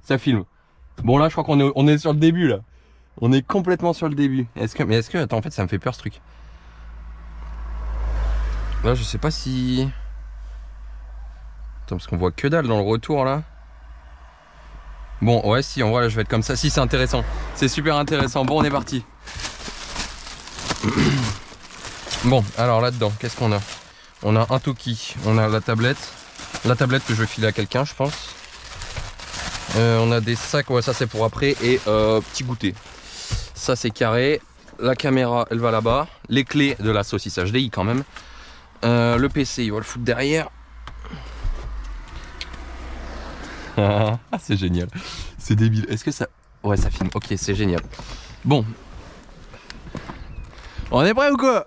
Ça filme. Bon là je crois qu'on est sur le début là. On est complètement sur le début. Mais est-ce que... Attends, en fait ça me fait peur ce truc. Là je sais pas si... Attends, parce qu'on voit que dalle dans le retour là. Bon ouais si, en vrai là je vais être comme ça. Si, c'est intéressant. C'est super intéressant. Bon, on est parti. Bon, alors là-dedans, qu'est-ce qu'on a? On a un Toki, on a la tablette. La tablette que je vais filer à quelqu'un, je pense. On a des sacs, ouais ça c'est pour après. Et petit goûter. Ça c'est carré. La caméra elle va là-bas. Les clés de la saucisse HDI quand même. Le PC il va le foutre derrière. Ah c'est génial. C'est débile. Est-ce que ça... Ouais ça filme. Ok c'est génial. Bon. On est prêt ou quoi?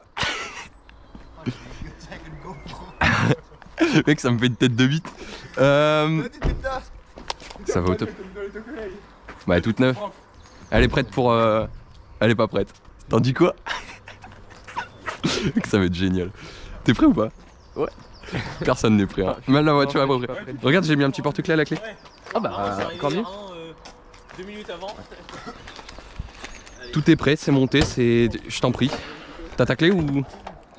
Mec ça me fait une tête de bite. Ça va au top. Bah elle est toute neuve. Elle est prête pour... Elle est pas prête. T'en dis quoi? Ça va être génial. T'es prêt ou pas? Ouais. Personne n'est prêt. Hein. Même la voiture est pas prête. Regarde, j'ai mis un petit porte-clés à la clé. Ah bah, encore mieux. 2 minutes avant. Tout est prêt, c'est monté, c'est... Je t'en prie. T'as ta clé ou...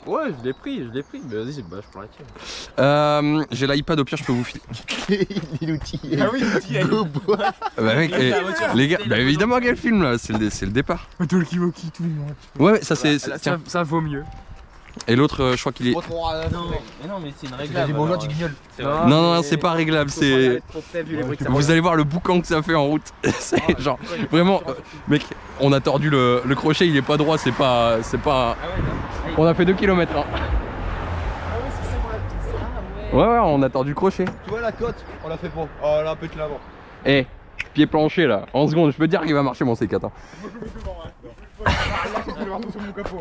Ouais, je l'ai pris. Mais vas-y, bah, je prends la tienne. J'ai l'iPad, au pire, je peux vous filer. L'outil. Ah oui, l'outil. Bah mec, les gars, bah évidemment quel film là, c'est le départ. Talkie-walkie, tout. Ouais, ça c'est... Tiens, ça vaut mieux. Et l'autre, je crois qu'il est... Non, mais non, mais c'est une réglable. Bonjour, tu guignoles. Non, c'est pas réglable, c'est... Vous allez voir le boucan que ça fait en route. C'est genre, vraiment, mec, on a tordu le crochet, il est pas droit, c'est pas... On a fait 2 km. Hein. Ouais, on a tordu le crochet. Tu vois la côte, on l'a fait pas. Oh là, pète l'avant. Eh, pied planché là, en seconde, je peux te dire qu'il va marcher mon C4. Hein.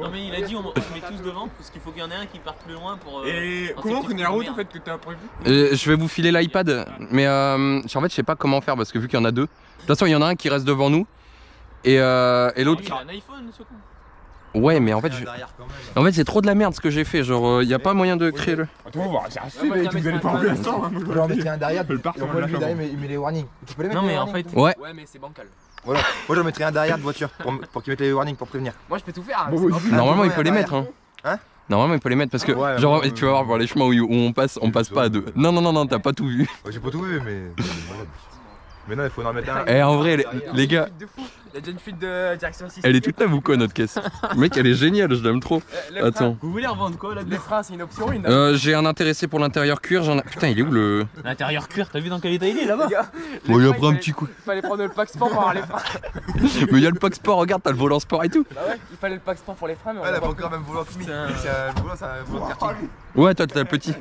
Non mais il a dit on met tous devant parce qu'il faut qu'il y en ait un qui parte plus loin pour... Et comment prenez la route en fait que t'as prévu? Je vais vous filer l'iPad, mais en fait je sais pas comment faire parce que vu qu'il y en a deux. De toute façon il y en a un qui reste devant nous et l'autre... Il a un iPhone ce con. Ouais mais en fait c'est trop de la merde ce que j'ai fait, genre y a pas moyen de créer le... Attends, on va voir, c'est assez, mais tu allez pas en l'instant. On peut en mettre un derrière, Le parc, et on on peut l'a lui fait derrière, mais il met les warnings. Tu peux les mettre Non les mais en warnings? fait... Ouais. Ouais mais c'est bancal. Voilà, moi j'en mettrais un derrière de voiture pour qu'ils mettent les warnings pour prévenir. Moi je peux tout faire. Normalement il peut les mettre hein. Hein? Normalement il peut les mettre parce que Ouais, genre ouais, tu vas voir les chemins où on passe pas à deux. Non t'as pas tout vu. J'ai pas tout vu mais... Mais non, il faut en mettre un. Eh en vrai les gars, Il y a déjà une fuite de direction 6. elle est toute neuve ou quoi notre caisse? Mec elle est géniale, je l'aime trop. Attends. Vous voulez revendre quoi là? Les freins c'est une option J'ai un intéressé pour l'intérieur cuir, Putain il est où le... L'intérieur cuir, t'as vu dans quel état il est là-bas? Bon il a pris un petit coup. Il fallait prendre le pack sport pour avoir les freins. Mais il y a le pack sport, regarde t'as le volant sport et tout. Bah ouais, il fallait le pack sport pour les freins mais on Elle l'a a pas pas encore pris. même volant que c'est un volant, c'est un volant de quartier. Ouais toi t'as le petit.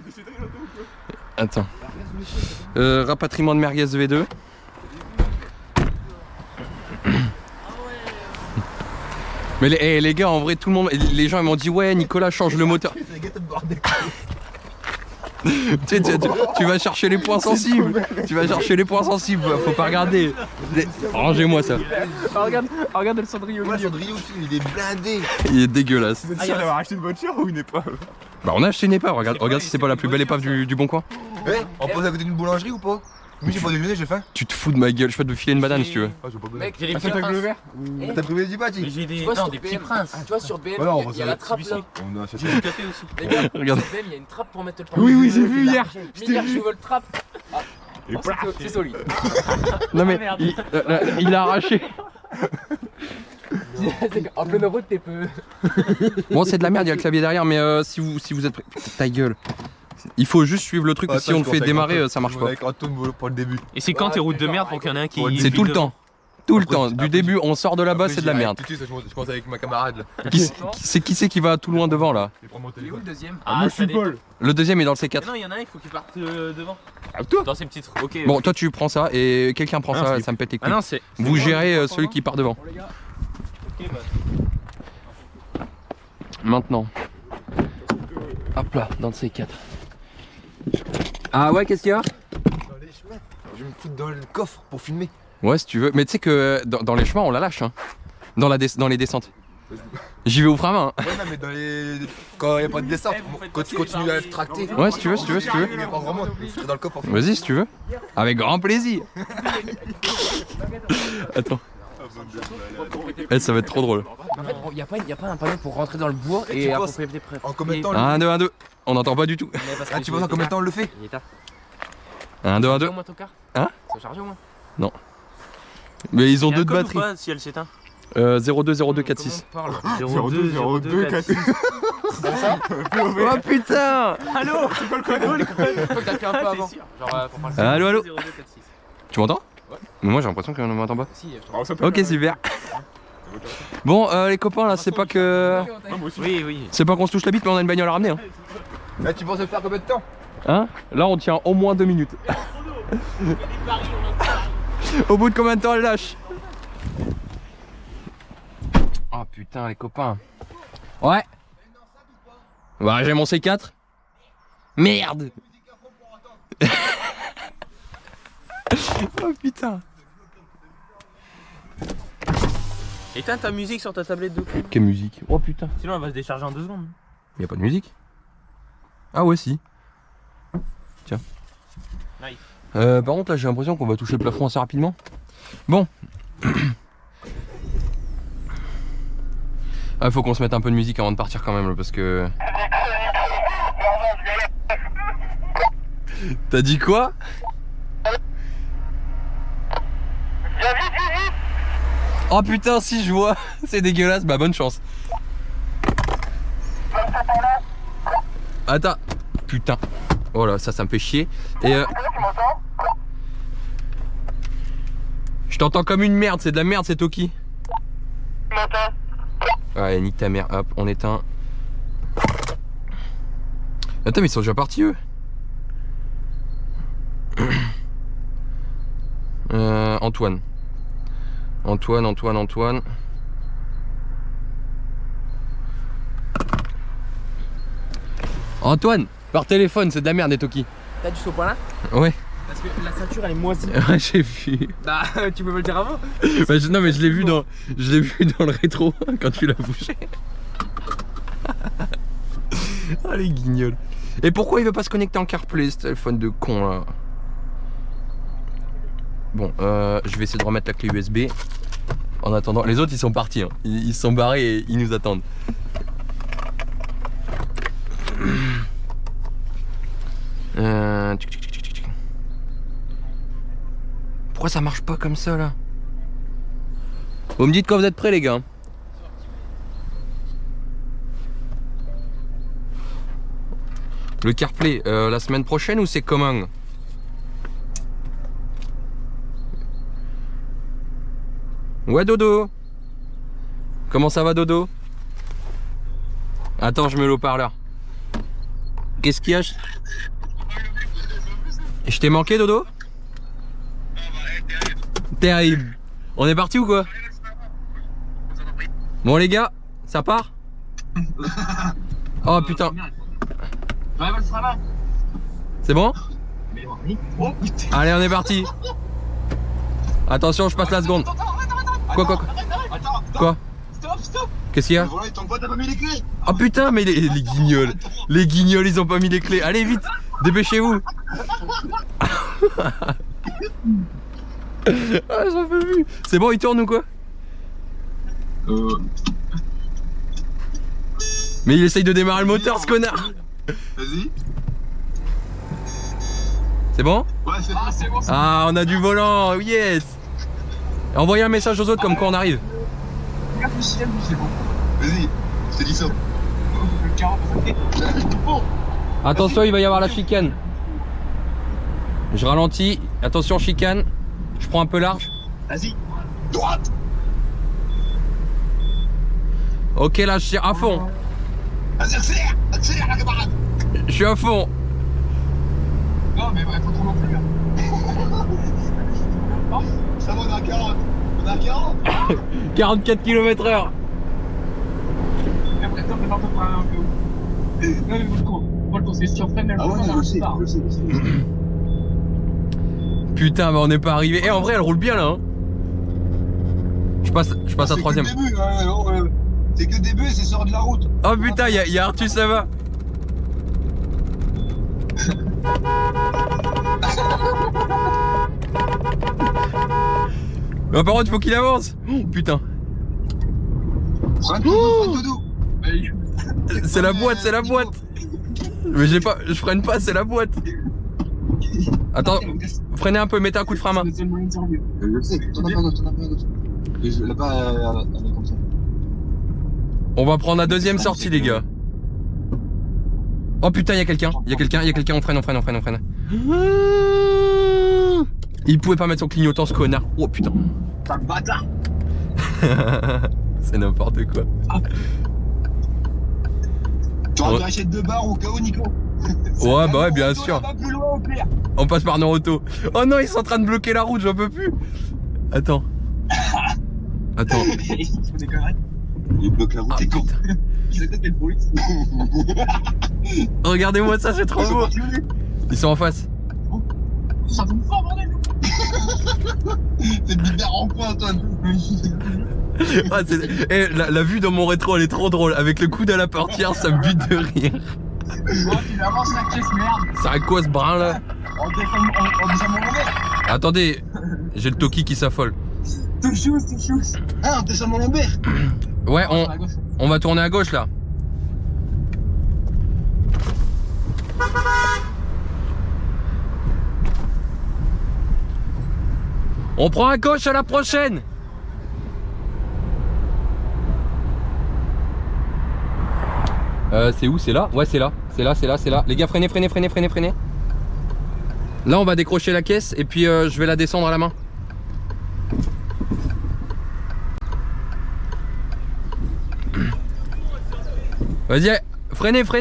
Attends. Rapatriement de merguez V2. Mais les gars en vrai tout le monde, les gens ils m'ont dit ouais Nicolas change le moteur. Tu vas chercher les points sensibles. Tu vas chercher les points sensibles, faut pas regarder. Rangez-moi ça. Regarde le cendrier au Ouais, milieu. Cendrillon, il est blindé. Il est dégueulasse. Vous êtes sûr d'avoir acheté une voiture ou une épave? Bah on a acheté une épave, regarde si c'est pas la plus belle épave du bon coin. Eh, on pose à côté d'une boulangerie ou pas? Mais j'ai pas déjeuné, j'ai faim. Tu te fous de ma gueule, je peux te filer une banane si tu veux. Ah, j'ai pas goûté. Mec, j'ai les Ah, petits t'as le princes. vert? T'as trouvé du Mais bâti? j'ai des, Tu vois, non, sur des BM, petits princes. Tu vois, sur BM, Ouais, on il va y a la trappe là. On a acheté. J'ai du café aussi. Les gars, Regarde. sur BM, il y a une trappe pour mettre le pain. Oui, j'ai vu hier. Milliard, je veux le trappe. Ah, Et oh, plaf. c'est solide. Non mais merde. il a arraché. En pleine route, t'es peu. Bon c'est de la merde, il y a le clavier derrière mais si vous êtes prêts. Putain, ta gueule. Il faut juste suivre le truc, si on le fait démarrer ça marche pas. Avec un tourne pour le début. Et c'est quand tes routes de merde pour qu'il y en ait un qui. C'est tout le temps. Tout le temps. Du début on sort de là-bas c'est de la merde. Je pense avec ma camarade là. Qui c'est qui va tout loin devant là? Je vais prendre mon Il est où le téléphone. deuxième? Ah, Moi je ça suis dépend. Paul. Le deuxième est dans le Mais C4. non, il y en a un, il faut qu'il parte devant. Ah, toi? Dans ces petites. Ok. Bon toi tu prends ça et quelqu'un prend Ah, ça, c'est- ça me pète les Ah couilles. non, c'est. Vous gérez celui qui part devant. Ok, bah. Maintenant. Hop là, dans le C4. Ah ouais, qu'est-ce qu'il y a? Dans les chemins. Je vais me foutre dans le coffre pour filmer. Ouais, si tu veux. Mais tu sais que dans les chemins, on la lâche. Hein. Dans les descentes. J'y vais au frein à main. Ouais, non, mais dans les. Quand il n'y a pas de descente, quand tu continues à le tracter. Ouais, si tu veux, si tu veux, si tu veux. Mais pas vraiment, je serai dans le coffre en fait. Vas-y, si tu veux. Avec grand plaisir. Attends. Eh, ça va être trop drôle. En fait, il y a pas un panneau pour rentrer dans le bois Et et tu à penses- propriété près. En combien de temps 1, 2, 1, 2. On n'entend pas du tout. Ah, tu penses en combien de temps on le fait? Il est tard. 1, 2, 1, 2. Au moins ton car. Hein? C'est chargé au moins. Mais ils ont Il y a un deux de code ou batterie. pas, si elle s'éteint 020246. Comment on parle 02 46. Oh putain! Allô C'est quoi le code? Faut que t'appuies un peu avant. sûr. Genre pour parler. Allô, allô? 0246. Tu m'entends? Ouais. Mais moi j'ai l'impression qu'on ne m'entend pas. Si, je te Alors, ça peut Ok, faire- super. Bon, les copains là, c'est pas que. Ah, moi aussi. Oui, oui. C'est pas qu'on se touche la bite, mais on a une bagnole à ramener. Hein, Là, tu penses le faire combien de temps? Là on tient au moins 2 minutes. Au bout de combien de temps elle lâche? Oh putain, les copains. Ouais. Ouais, j'ai mon C4. Merde. Oh putain. Éteins ta musique sur ta tablette de cul. Quelle musique? Oh putain. Sinon elle va se décharger en 2 secondes. Y'a pas de musique? Ah ouais, si. Tiens. Nice. Par contre là j'ai l'impression qu'on va toucher le plafond assez rapidement. Bon. Ah, faut qu'on se mette un peu de musique avant de partir quand même là, parce que... T'as dit quoi? Oh putain, si je vois. C'est dégueulasse, bah bonne chance. Attends. Putain. Voilà, ça me fait chier. Et je t'entends comme une merde, c'est de la merde, c'est Toki. Ouais, nique ta mère, hop, on éteint. Attends, mais ils sont déjà partis eux. Antoine. Antoine. Antoine, par téléphone, c'est de la merde, les Toki. T'as du sopalin? Ouais. Parce que la ceinture elle est moisie. Ouais, j'ai vu. Bah, tu peux me le dire avant? Bah, non, mais je l'ai vu dans le rétro quand tu l'as bougé. Ah, les guignols. Et pourquoi il veut pas se connecter en CarPlay, ce téléphone de con là? Bon, je vais essayer de remettre la clé USB. En attendant, les autres ils sont partis, hein. Ils se sont barrés et ils nous attendent. Pourquoi ça marche pas comme ça là? Vous me dites quand vous êtes prêts les gars. Le CarPlay, la semaine prochaine ou c'est commun? Ouais Dodo. Comment ça va Dodo? Attends, je mets le haut-parleur. Qu'est-ce qu'il y a? Je t'ai manqué Dodo? Terrible. On est parti ou quoi? Bon les gars, ça part? Oh putain. C'est bon? Allez, on est parti. Attention, je passe la seconde. Quoi? Qu'est-ce qu'il y a? Oh putain, mais les guignols. Les guignols, ils ont pas mis les clés. Allez vite, dépêchez-vous. Ah, j'en peux plus. C'est bon, il tourne ou quoi? Mais il essaye de démarrer le moteur, ce connard. Vas-y. C'est bon? Ouais, c'est bon. Ah, on a du volant, yes. Envoyez un message aux autres comme quoi on arrive. C'est bon. Vas-y, je te dis ça. Attention, il va y avoir la chicane. Je ralentis. Attention, chicane. Je prends un peu large. Vas-y. Droite. Ok, là, je suis à fond. Vas-y, accélère. Accélère, la camarade. Je suis à fond. Non, mais ouais, pas trop non plus. Ça va, on est à 40. On est à 40. 44 km/h. Et après, toi, prépare-toi pour aller un peu haut. Non, mais Volcan, c'est si tu refreines, Ah ouais, je sais. Putain, bah on n'est pas arrivé. Eh, en vrai, elle roule bien là. Hein. Je passe à troisième. C'est C'est que des bus et sort de la route. Oh putain, y'a Artus là-bas. Bah, par contre, faut qu'il avance. Oh putain. Freine tout doux. C'est la boîte, c'est la boîte. Mais je freine pas, c'est la boîte. Attends, freinez un peu, mettez un coup de frein à main. Je sais, t'en as pas d'autre, t'en as pas d'autre. Là-bas, elle est comme ça. On va prendre la deuxième sortie, les gars. Oh putain, y'a quelqu'un, on freine. Il pouvait pas mettre son clignotant, ce connard. Oh putain. T'as le bâtard. C'est n'importe quoi. Tu aurais dû acheter 2 barres au cas où, Nico. Ouais, bah ouais, bien sûr. Pas plus loin au pire. On passe par Naruto. Oh non, ils sont en train de bloquer la route, j'en peux plus. Attends. Il fait des conneries. Il bloque la route, t'es con. Il a peut-être le police. Regardez-moi ça, c'est trop beau. Ils sont en face. Ça tombe fort, bordel. C'est le bibère en point, Antoine. Ah, la vue dans mon rétro, elle est trop drôle. Avec le coude à la portière, ça me bute de rire. Oh, tu avances la caisse, merde. Ça a quoi ce brin là? On descend mon lambert. Attendez, j'ai le Toki qui s'affole. Tout chousse. Ah, on descend mon lambert. Ouais, on va tourner à gauche là. On prend à gauche à la prochaine. C'est où? C'est là? Ouais, c'est là. C'est là. Les gars, freinez. Là, on va décrocher la caisse et puis je vais la descendre à la main. Vas-y, freinez.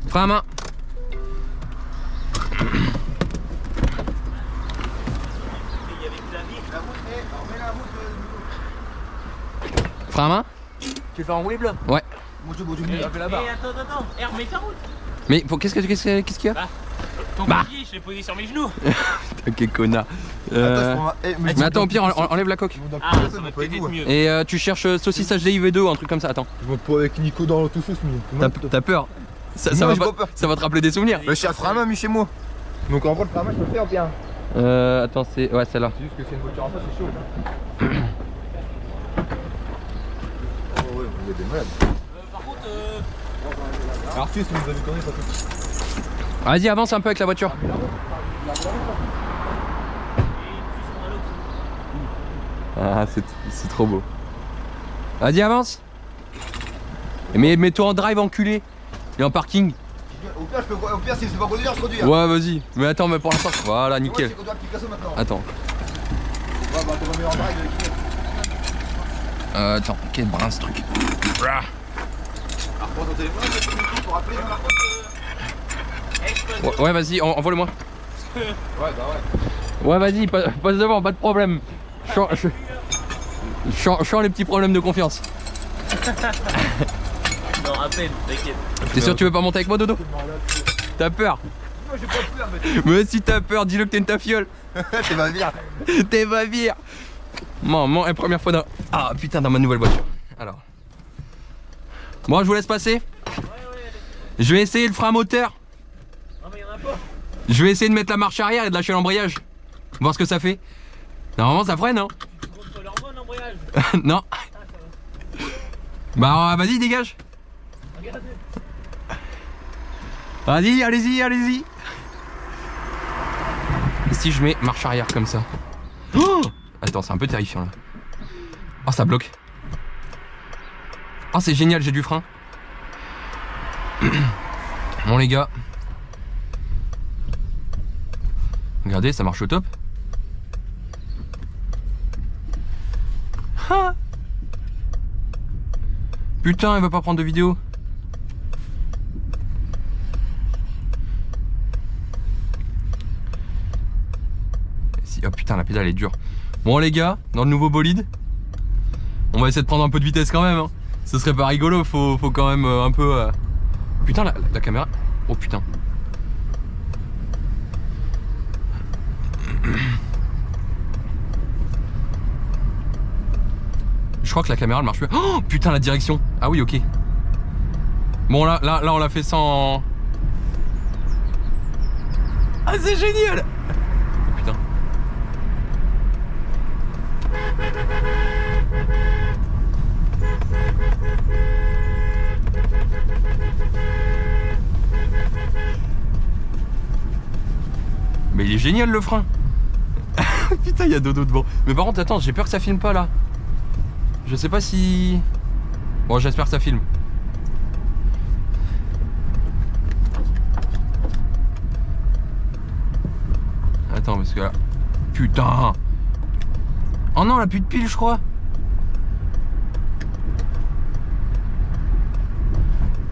Frein à main. Frein à main. Tu le fais enrouler bleu? Ouais. Attends, remets ta route. Mais qu'est-ce qu'il y a? Ton collier, je l'ai posé sur mes genoux. Putain, quel connard. Mais attends, au pire, enlève la coque. Ah, ça va peut-être mieux. Et tu cherches saucisse HDI V2 ou un truc comme ça, attends. Je monte pas avec Nico dans l'autosus, mais. T'as peur? Ça Moi, va j'ai pas, pas peur. ça va te rappeler des souvenirs. Mais je suis à frein à main, mis chez moi. Donc en gros, le frein à main, je peux le faire bien. Attends, c'est. Ouais, celle-là. C'est juste que c'est une voiture en face, c'est chaud. Oh ouais, il y a des malades. Par contre, Artus, vous avez connu, pas tout. Vas-y, avance un peu avec la voiture. Ah, c'est trop beau. Vas-y, avance. Mais mets-toi en drive, enculé. Et en parking. Au pire, si je sais pas conduire, je conduis. Ouais, vas-y. Mais attends, mais pour l'instant, voilà, nickel. C'est conduire Picasso maintenant. Attends. Ouais, bah, t'as pas mis en drive avec Attends, quel brin ce truc. Alors, prends ton téléphone, pour appeler. Ouais, vas-y, envoie-le-moi. Ouais, bah ouais. Ouais, vas-y, passe devant, pas de problème. Je sens les petits problèmes de confiance. non, à peine, t'inquiète. T'es sûr que tu veux pas monter avec moi, Dodo? T'as peur? Moi, j'ai pas peur, mais. Mais si t'as peur, dis-le que t'es une tafiole. T'es ma vire. T'es ma vire. Maman, la première fois dans... Ah putain, dans ma nouvelle voiture. Alors. Bon, je vous laisse passer. Je vais essayer le frein moteur. Non, mais y'en a pas. Je vais essayer de mettre la marche arrière et de lâcher l'embrayage. Voir ce que ça fait. Normalement, ça freine, hein? Contre leur bonne embrayage. Non. Bah, vas-y, dégage. Vas-y, allez-y. Et si je mets marche arrière comme ça? Oh, attends, c'est un peu terrifiant là. Oh, ça bloque. Oh, c'est génial, j'ai du frein. Bon, les gars. Regardez, ça marche au top. Ah. Putain, il va pas prendre de vidéo. Oh putain, la pédale est dure. Bon les gars, dans le nouveau bolide, on va essayer de prendre un peu de vitesse quand même, hein. Ce serait pas rigolo, faut quand même un peu... Putain, la caméra... Oh putain. crois que la caméra elle marche plus. Oh putain la direction. Ah oui ok. Bon là on l'a fait sans... Ah c'est génial. Putain. Mais il est génial le frein. Putain il y a dodo devant. Mais par contre attends j'ai peur que ça filme pas là. Je sais pas si... Bon j'espère que ça filme. Attends parce que là... Putain. Oh non, elle a plus de pile je crois.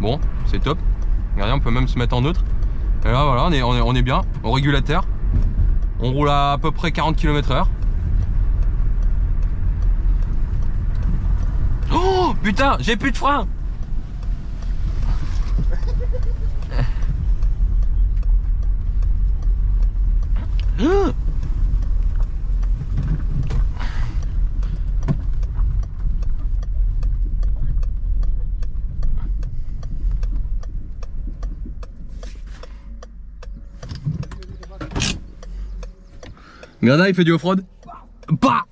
Bon, c'est top. Regardez, on peut même se mettre en neutre. Et là voilà, on est bien, au régulateur. On roule à peu près 40 km/h. Oh putain, j'ai plus de frein. Regarde là, il fait du off-road. Bah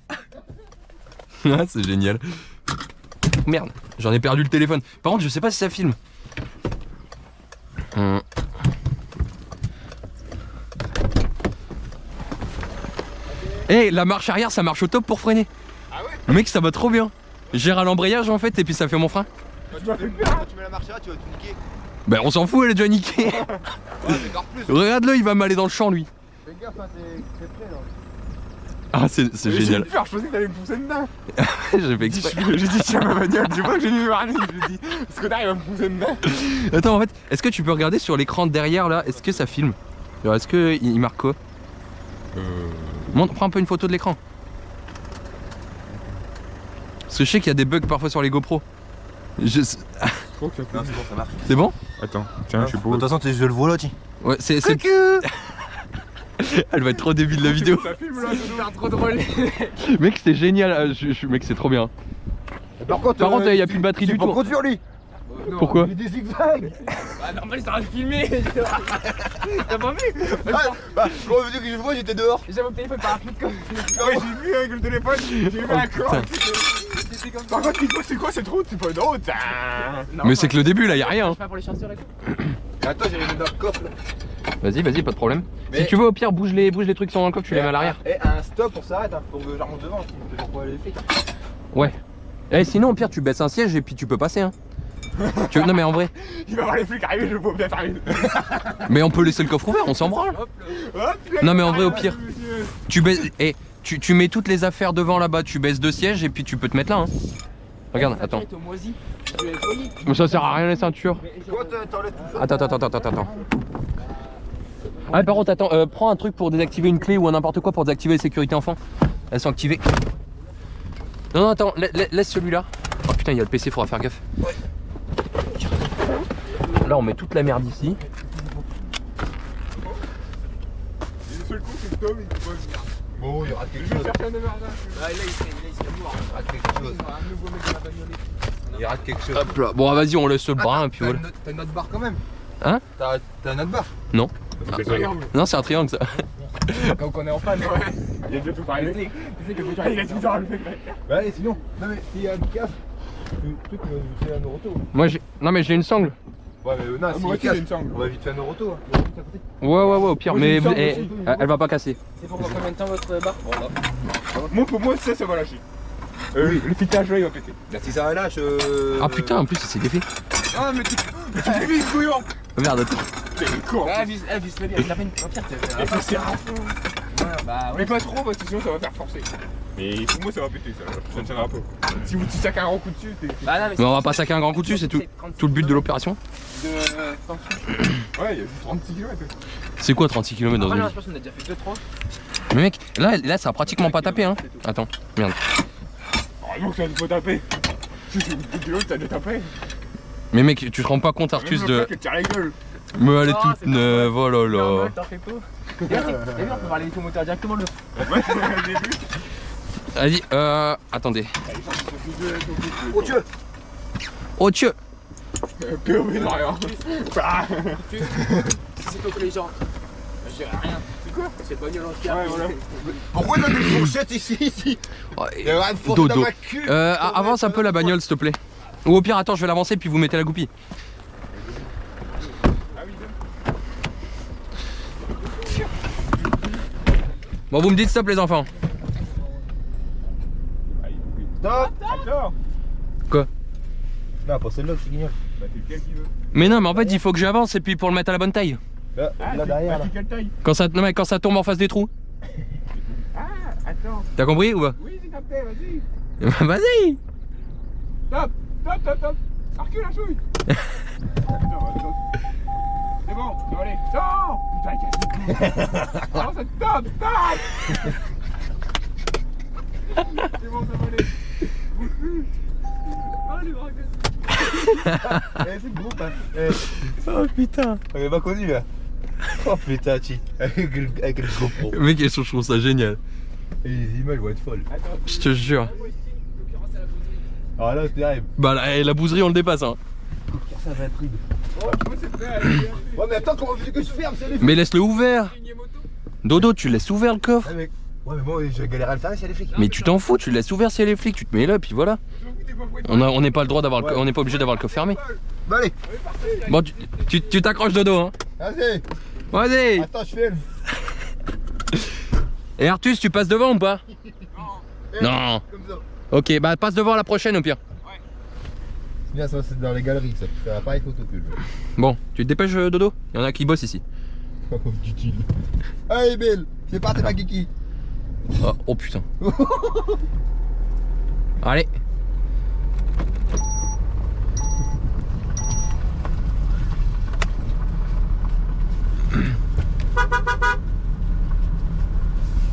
ah, c'est génial. Merde, j'en ai perdu le téléphone. Par contre, je sais pas si ça filme. Eh, la marche arrière, ça marche au top pour freiner. Ah ouais? Mec, ça va trop bien. J'ai à l'embrayage en fait, et puis ça fait mon frein. Tu mets la marche arrière, tu vas tout niquer. Ben, on s'en fout, elle est déjà niquée. Ouais, mais encore plus. Regarde-le, il va m'aller dans le champ lui. Fais gaffe, hein, t'es prêt là. Ah, c'est génial. J'ai peur, je pensais que t'allais me pousser dedans. J'ai fait exprès. J'ai dit tiens ma bagnole, tu vois que j'ai mis ma harnais, je lui ai dit. Parce que là il va me pousser dedans. Attends, en fait, est-ce que tu peux regarder sur l'écran derrière là? Est-ce que ça filme? Alors, est-ce qu'il marque quoi? Montre, prends un peu une photo de l'écran. Parce que je sais qu'il y a des bugs parfois sur les GoPro. Je crois que ça Non, c'est bon, ça marche. C'est bon? Attends, tiens, je suis De beau. toute façon, je le vois là, tiens. Ouais, c'est... Elle va être trop débile la vidéo. Ça filme là, c'est C'est trop drôle. Mec, c'est génial. Mec, c'est trop bien. Par contre, il n'y a plus de batterie du tout. conduire lui. Pourquoi? Il y a des zigzags. Bah normal, t'aurais filmé. T'as pas vu? Bah, quand vu que je vois, j'étais dehors. J'ai mon téléphone par rapide comme. Ouais, j'ai vu avec le téléphone, j'ai vu un corps. Par contre, Nico, c'est quoi cette route? C'est pas une route ça. Mais c'est que le début là, y a rien. Je sais pas pour les chasseurs et tout. Attends, j'ai mis dans le coffre là. Vas-y, pas de problème. Mais- Si tu veux, au pire, bouge les trucs qui sont dans le coffre, tu les mets à l'arrière. Et un stop, on s'arrête hein, pour que je remonte devant. Sinon, pour aller les flics. Ouais. Et sinon, au pire, tu baisses un siège et puis tu peux passer. Hein. Non, mais en vrai. Il va voir les flics arriver, je peux bien faire une. Mais on peut laisser le coffre ouvert, on s'en branle. Non, mais en vrai, au pire. Tu baisses. Et tu mets toutes les affaires devant là-bas, tu baisses 2 sièges et puis tu peux te mettre là. Hein. Regarde, attends. Mais ça sert à rien les ceintures. Toi, t'enlèves tout ça. Attends. Ah, par contre, attends, prends un truc pour désactiver une clé ou n'importe quoi pour désactiver les sécurités enfants. Elles sont activées. Non, attends, laisse celui-là. Oh putain, il y a le PC, faudra faire gaffe. Là, on met toute la merde ici. Le seul coup, c'est que Tom, il peut pas venir. Bon, il rate quelque Je vais chose. chercher un de merde. Là, il serait mort. Il rate quelque chose. Un nouveau mec de la bagnolette. Il rate quelque chose. Hop là. Bon, vas-y, on laisse le bras et puis voilà. T'as une autre barre quand même. Hein? T'as une autre barre. Non. C'est le triangle. Non, c'est un triangle ça. Quand on est en panne. Ouais. Il a déjà tout parlé. Tu sais que il a tout enlevé. Bah, et sinon, non mais s'il y a une casse, le truc, c'est un Euroto. Moi, j'ai. Non, mais j'ai une sangle. Ouais, mais non, Moi s'il aussi, j'ai casse, une sangle. on va vite faire un Euroto. Hein. Ouais, au pire. Moi, j'ai Mais une sangle eh, aussi. elle va pas casser. C'est pour combien de temps votre barre? Moi, pour moi, ça va lâcher. Le fitage là, il va péter. Là, si ça lâche. Ah putain, en plus, c'est défait. Ah, mais tu vis, couillon. Merde, attends. T'es con. Ah, vise le bien, la peine. Pire, Et ça sert à fond. Bah Mais pas trop, parce que sinon ça va faire forcer. Mais pour moi, ça va péter, ça ne tiendra pas. Si vous sac un grand coup dessus, t'es. Bah non, Mais on va pas saquer un grand coup dessus, c'est tout le but de l'opération. De tension. Ouais, il y a juste 36 km. C'est quoi 36 km dans Ah une non, vie? je pense qu'on a déjà fait 2-3. Mais mec, là ça a pratiquement pas tapé hein. Attends, merde. Heureusement que ça faut taper. Si c'est une petite kilo, t'as déjà tapé. Mais mec, tu te rends pas compte Artus Même de... le plaque, elle tire la gueule. Mais elle est Oh, toute c'est neuve, oh là là. T'en fais pas. D'ailleurs, on peut voir l'électromoteurs directement le. Ouais, j'ai vu. Vas-y, attendez. Oh Dieu. Oh Dieu. Que mais non, rien. C'est donc les gens. Je dirais rien. C'est quoi? C'est le bagnole entière. Ouais, voilà. Pourquoi t'as des fourchettes ici? Oh, Il y a rien de fourchette dans Dodo. ma cul. Avance un peu la bagnole s'il te plaît. Ou au pire, attends, je vais l'avancer puis vous mettez la goupille. Bon, vous me dites stop les enfants. Stop. Attends. Quoi? Non, pour celle-là, je suis guignol. Bah t'es lequel qui veut? Mais non, mais en fait, il faut que j'avance et puis pour le mettre à la bonne taille. Là, là derrière. Là. T'es quelle taille? Quand ça, non, mais quand ça tombe en face des trous. Ah, attends. T'as compris ou pas? Oui, j'ai capté, vas-y. Vas-y. Stop, stop, stop, stop. Recule la chouille. C'est bon, ça va aller. Non. Putain, il casse. Non, c'est stop, stop. C'est bon, ça va aller. Bouge plus. Oh, les bras cassés. C'est le groupe, hein. Oh putain. On est pas connu là. Oh putain, Chi. Avec le GoPro. Mec, je trouve ça génial. Et les images vont être folles. Je te jure. Alors là, c'est terrible. Bah la bouserie, on le dépasse. Hein. Ça va être rude. Oh, tu vois, c'est prêt à aller. Ouais, mais attends, comment veux-tu que je ferme? C'est les Mais laisse-le ouvert. Dodo, tu laisses ouvert le coffre. Ouais, mais moi, je galère à le faire s'il y a des flics. Mais tu t'en fous, tu le laisses ouvert s'il y a les flics, tu te mets là, puis voilà. On n'est pas le droit d'avoir on n'est pas obligé d'avoir le coffre fermé. Bah, allez. Bon, tu t'accroches Dodo, hein. Vas-y. Vas-y. Attends, je filme. Et Artus, tu passes devant ou pas? Non. Comme ça. Ok, bah passe devant à la prochaine au pire. C'est bien, ça, c'est dans les galeries, ça. C'est un appareil photo que je veux. Bon, tu te dépêches Dodo? Il y en a qui bossent ici. Oh, utile. Allez, Bill. C'est parti, ma kiki. Oh putain. Allez.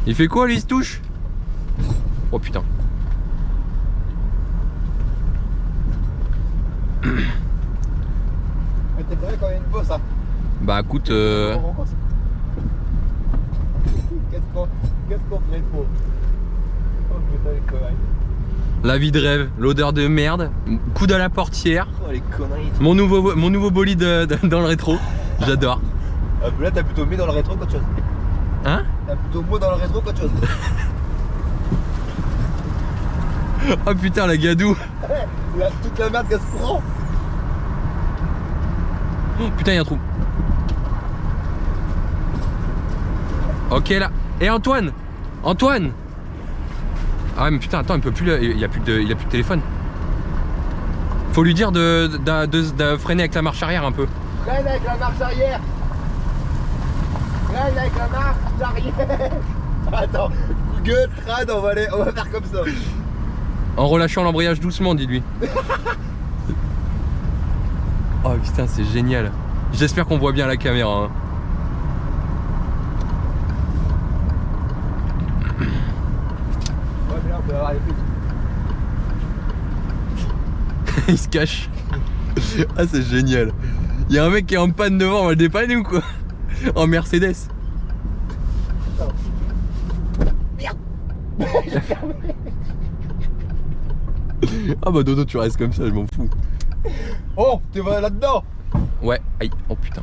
Il fait quoi lui, il se touche? Oh putain. T'es prêt quand il y a une bosse, hein? Bah écoute, Qu'est-ce qu'on fait pour? Oh putain, les conneries. la vie de rêve, l'odeur de merde, coude à la portière, Oh, les conneries. mon nouveau bolide dans le rétro, j'adore. Ah, là, t'as plutôt mis dans le rétro qu'autre chose. Hein? T'as plutôt moi dans le rétro qu'autre chose. Oh putain la gadou. Toute la merde qu'elle se prend. Oh, putain, il y a un trou. Ok là. Et Antoine, Antoine. Ah ouais, mais putain, attends, il peut plus, il a plus de téléphone. Faut lui dire de freiner avec la marche arrière un peu. Freine avec la marche arrière. Freine avec la marche arrière. Attends, Google Trad, on va faire comme ça. En relâchant l'embrayage doucement, dis-lui. Oh putain, c'est génial. J'espère qu'on voit bien la caméra. Hein. Ouais, mais là, on peut avoir les flics. Il se cache. Ah, c'est génial. Il y a un mec qui est en panne devant, on va le dépanner ou quoi? En Mercedes. Merde. Ah bah Dodo, tu restes comme ça, je m'en fous. Oh, tu vas là-dedans. Ouais, aïe, oh putain.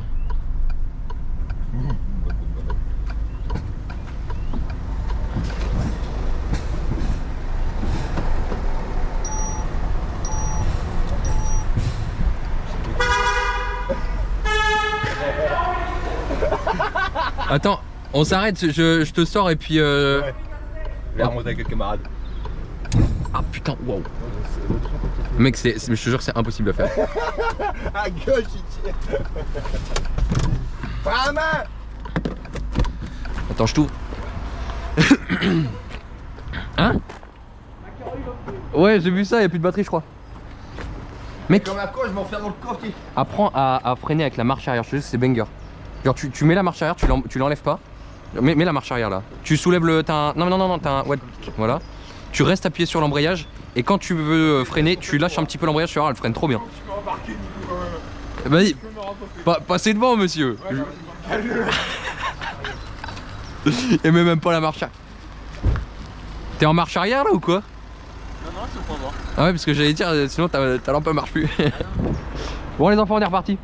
Attends, on s'arrête, je te sors et puis Ouais. Je vais remonter avec quelques camarades. Ah putain, waouh. Mec, je te jure que c'est impossible à faire. À gauche, il tire. Prends la main. Attends, je t'ouvre. Hein? Ouais, j'ai vu ça, y a plus de batterie, je crois. Mec, Comme un con, je m'enferme dans le coffre. apprends à freiner avec la marche arrière, je te dis que c'est banger. Genre, tu mets la marche arrière, tu l'enlèves pas. Mets la marche arrière là. Tu soulèves le. Non, t'as un. Ouais, voilà. Tu restes appuyé sur l'embrayage et quand tu veux freiner, tu lâches un petit peu l'embrayage, tu vas voir, elle freine trop bien. Tu m'as embarqué du coup. Vas-y, passez devant, monsieur. Et même pas la marche arrière. T'es en marche arrière là ou quoi? Non, non, c'est pour voir. Ah ouais, parce que j'allais dire, sinon ta lampe marche plus. Bon les enfants, on est reparti.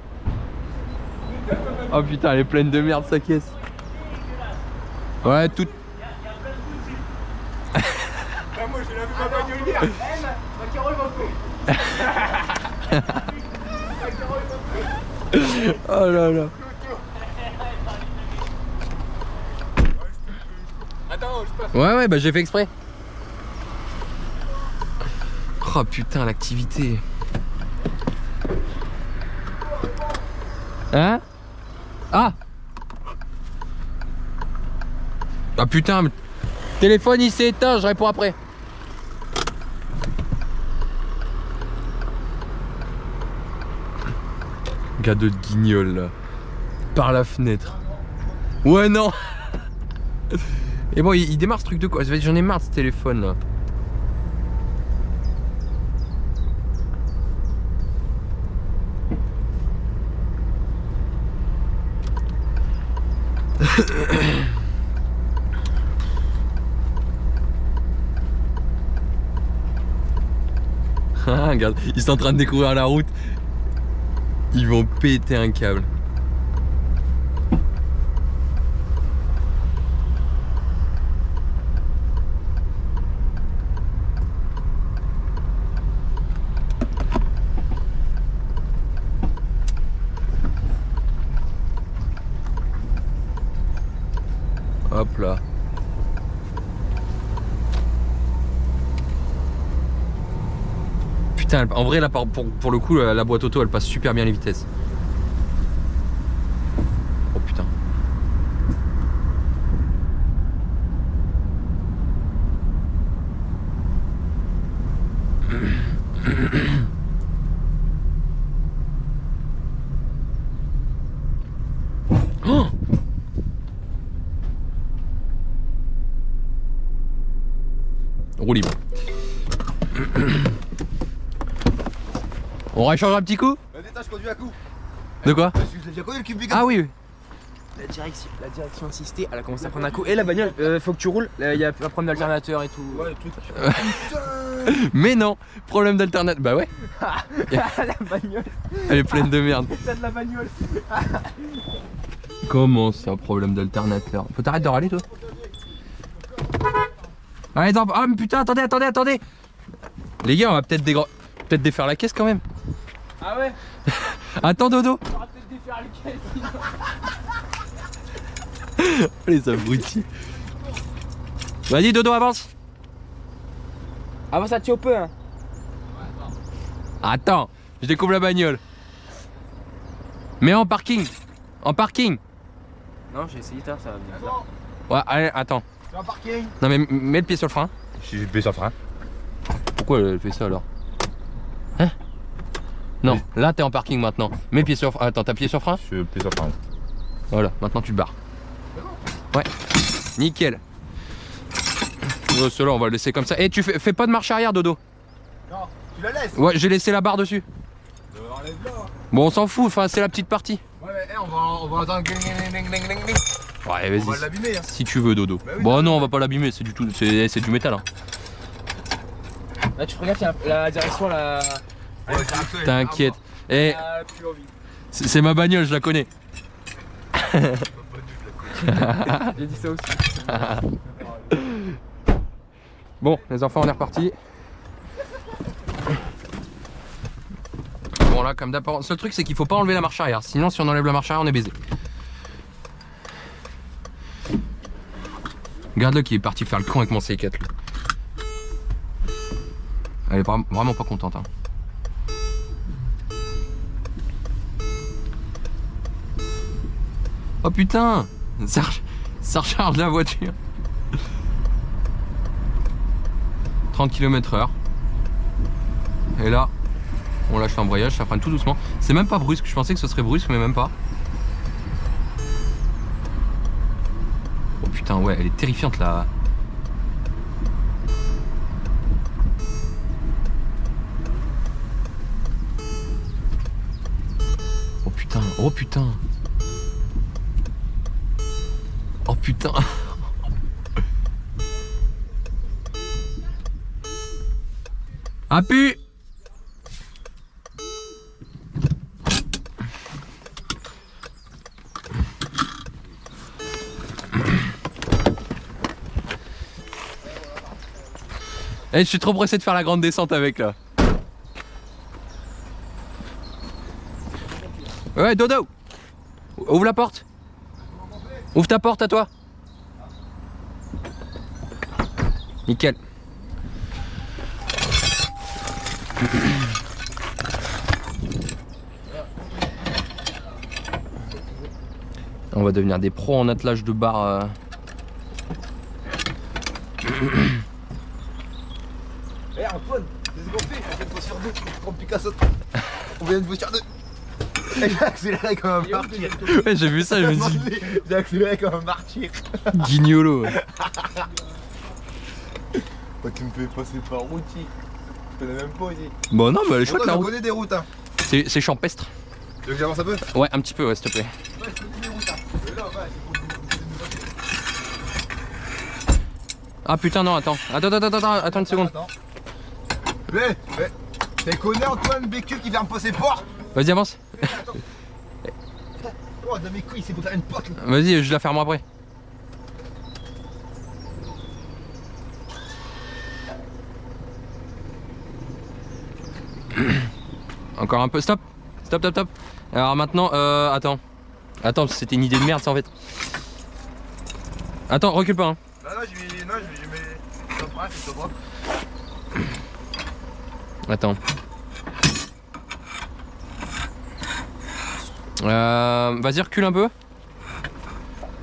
Oh putain, elle est pleine de merde sa caisse. Ouais, tout. Ah, moi j'ai lavé ma bagnole hier. Oh là là. Attends, je passe. Ouais, bah j'ai fait exprès. Oh putain, l'activité. Hein? Ah! Ah putain, le téléphone il s'est éteint, je réponds après. Cadeau de guignol là. Par la fenêtre. Ouais non. Et bon il démarre ce truc de quoi? J'en ai marre de ce téléphone là. Ah, regarde, ils sont en train de découvrir la route. Ils vont péter un câble. Hop là. Putain, en vrai là pour le coup la boîte auto elle passe super bien les vitesses. Oh putain. Oh, roue libre. On réchange un petit coup? Vas-y, je conduis à coup. De quoi? Je l'ai déjà connu le cube big. Ah oui. La direction assistée, elle a commencé à prendre un coup. Et la bagnole, faut que tu roules, il y a un problème d'alternateur et tout. Ouais, tout. Mais non, problème d'alternative. Bah ouais. La bagnole, Elle est pleine de merde. t'as de la bagnole. Comment ça, problème d'alternateur? Faut t'arrêter de râler toi? Allez, attends. Ah mais putain, attendez. Les gars, on va peut-être défaire la caisse quand même. Ah ouais? Attends Dodo. On va peut-être défaire le caisse. Les abrutis. Vas-y Dodo, avance. Avant ça tue au peu hein. Attends, je découvre la bagnole. Mais en parking. En parking. Non, j'ai essayé ça va bien. Ouais, allez, attends. C'est un parking. Non mais mets le pied sur le frein. J'ai le pied sur le frein. Pourquoi elle fait ça alors? Hein? Non, là t'es en parking maintenant. Mets le pied sur le frein. Attends, t'as pied sur le frein? Je suis le pied sur le frein. Voilà, maintenant tu te barres. Ouais, nickel. Ceux-là, on va le laisser comme ça. Et tu fais pas de marche arrière, Dodo. Non, tu la laisses. Ouais, j'ai laissé la barre dessus. Enlève-la. Bon, on s'en fout, enfin, c'est la petite partie. Ouais, mais on va entendre. Ouais, On va vas-y. l'abîmer. Hein. Si tu veux, Dodo. Bah oui, Bon, non, on va pas l'abîmer, c'est du métal. Hein. Là, tu regardes, la direction là. T'inquiète. Et Ah, plus envie. c'est ma bagnole, je la connais. J'ai dit ça aussi. Bon, les enfants, on est reparti. Bon, là, comme d'apparence. Le seul truc, c'est qu'il faut pas enlever la marche arrière. Sinon, si on enlève la marche arrière, on est baisé. Regarde-le qui est parti faire le con avec mon C4. Lui. Elle est vraiment pas contente. Hein. Oh putain, ça recharge la voiture. 30 km/h. Et là, on lâche l'embrayage, ça freine tout doucement. C'est même pas brusque, je pensais que ce serait brusque, mais même pas. Oh putain, ouais, elle est terrifiante là. Oh putain, oh putain. Oh putain. Appuie. Eh, je suis trop pressé de faire la grande descente avec là. Ouais, Dodo. Ouvre la porte. Ouvre ta porte à toi. Nickel. On va devenir des pros en attelage de barre. Eh Antoine, c'est ce qu'on fait, on fait une fois sur deux, on prend Picasso. On vient une fois sur deux. Et j'ai accéléré comme un martyr. Ouais, j'ai vu ça, je me dis. J'ai accéléré comme un martyr. Guignolo. Toi qui me fais passer par routier. Je connais même pas aussi. Bon, non, mais elle est chouette Pourtant, la j'en route. connais des routes hein. C'est champestre. Tu veux que j'avance un peu? Ouais, un petit peu, ouais, s'il te plaît. Ouais, je connais des routes hein. Mais là, ouais, Ah putain, non, attends. Attends une seconde. Attends. Mais, t'es connu Antoine Bécu qui vient me passer porte? Vas-y, avance. Attends. Oh, dans mes couilles, c'est pour faire une porte là. Vas-y, je la ferme après. Encore un peu, stop. Stop. Alors maintenant, attends. Attends, c'était une idée de merde ça en fait. Attends, recule pas. Hein. Non, je mets. Stop, ouais, c'est stop. Attends. Vas-y, recule un peu.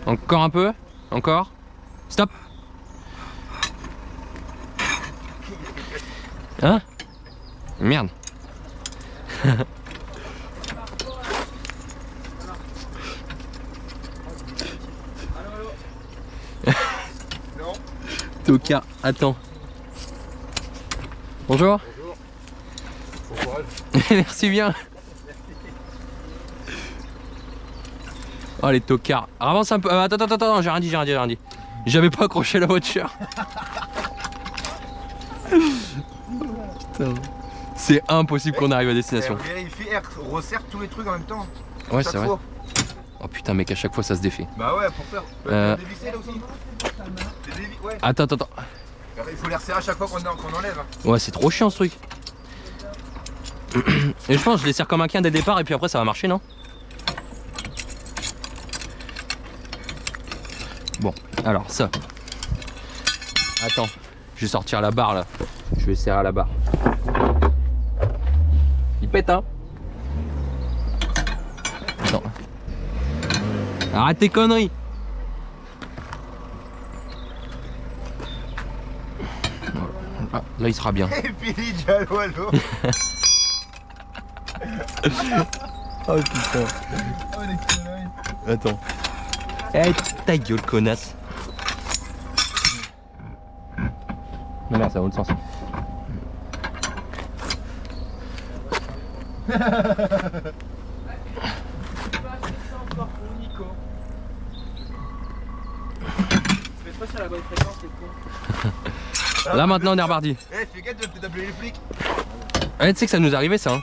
Encore un peu. Encore. Stop. Hein? Merde. Tocard, attends. Bonjour. Bon courage. Merci bien. Oh les tocards. Avance un peu. Attends, j'ai rien dit. J'avais pas accroché la voiture. Putain. C'est impossible qu'on arrive à destination. Vérifie, resserre tous les trucs en même temps. Ouais, Chaque c'est vrai. fois. Oh putain, mec, à chaque fois ça se défait. Bah ouais, pour faire. Dévisser là aussi. Ouais. Attends. Il faut les resserrer à chaque fois qu'on enlève. Hein. Ouais, c'est trop chiant ce truc. Et je pense que je les serre comme un quin dès le départ et puis après ça va marcher, non? Bon, alors ça. Attends, je vais sortir la barre là. Je vais serrer à la barre. Il pète, hein? Attends. Arrête tes conneries. Ah, là il sera bien. Et puis Diallo, allô. Oh putain. Oh les conneries. Attends. Eh ta gueule connasse. Non merde, ça va dans l'autre sens. Là maintenant on est reparti. Eh, fais gaffe, tu vas peut-être appeler les flics. Eh, tu sais que ça nous est arrivé ça. Hein.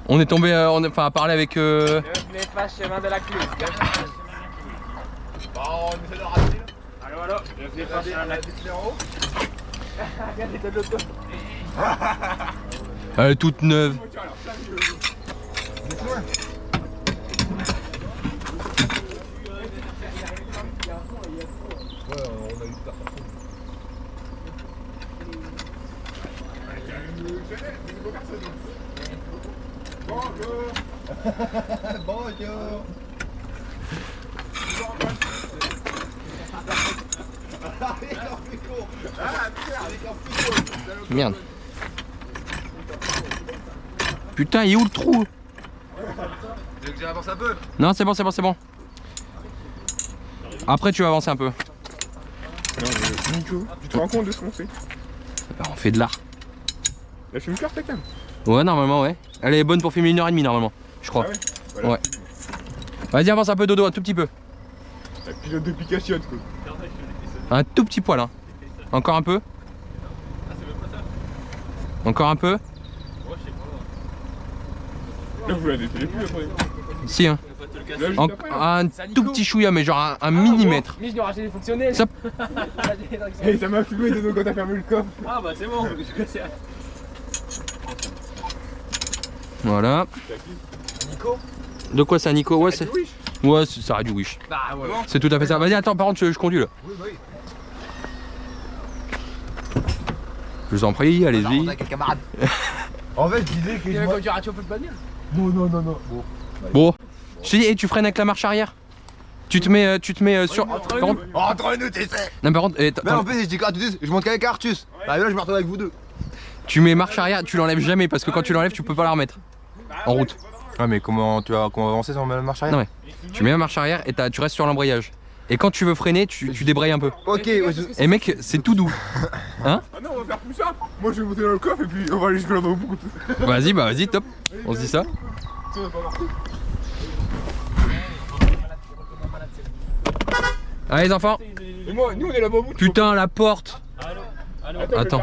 On est tombé, enfin à parler avec. Ne venez pas chemin de la clé. Bon, on essaie de rater là. Allô, ne venez pas chemin de la clé. Regardez de l'auto. Elle est toute neuve. Ouais, on a eu peur. Bonjour. Merde. Putain, il est où le trou? Tu veux que j'avance un peu? Non, c'est bon. Après, tu vas avancer un peu. Nico, tu te rends compte de ce qu'on fait? Bah, on fait de l'art. La fume carte, quand même. Ouais, normalement, ouais. Elle est bonne pour filmer 1h30 normalement, je crois. Ah ouais, voilà. Ouais. Vas-y, avance un peu, Dodo, un tout petit peu. La pilote de Pikachu, quoi. Un tout petit poil, hein. Encore un peu. Encore un peu? Ouais, je sais pas. Là, vous la défilez plus après. Si, hein. Je vais pas te le casser. Là, juste En- après, là. un tout petit chouïa, mais genre un millimètre. Mais je dois racheter des fonctionnels. Ça- Et ça m'a filmé de nous quand t'as fermé le coffre. Ah bah c'est bon, je casse. Voilà. Nico. De quoi ça, Nico? Ouais, c'est. Oui. Ouais, ça aurait du wish. Bah ouais. C'est tout à fait ça. Vas-y, attends, par contre, je conduis là. Oui, bah oui. Je vous en prie, allez-y. Avec un camarade. En fait, je disais que. Il y je avait vois- comme du ratio peu de bagnole. Non, non, non, non. Bon. Bon, je te dis, et tu freines avec la marche arrière. Tu te mets sur. Par contre, Entre nous, t'es fait. non, par contre, Mais en plus, je dis quoi, tout de suite, je monte qu'avec Artus. Bah là, je me retrouve avec vous deux. tu mets marche arrière, tu l'enlèves jamais parce que quand tu l'enlèves, tu peux pas la remettre en route. Ouais, mais comment tu vas avancer sans marche arrière? Non, Tu mets la marche arrière et tu restes sur l'embrayage. Et quand tu veux freiner, tu débrayes un peu. Ok, ouais, je- Et mec, c'est tout doux. Ah non, on va faire plus simple. Moi, je vais monter dans le coffre et puis on va aller jusque là-bas au bout. Vas-y, bah vas-y, top. On se dit ça. Ça va pas marcher. Allez les enfants. Et moi, nous, on est là-bas au bout. Putain, la porte. Allô, allô, Attends.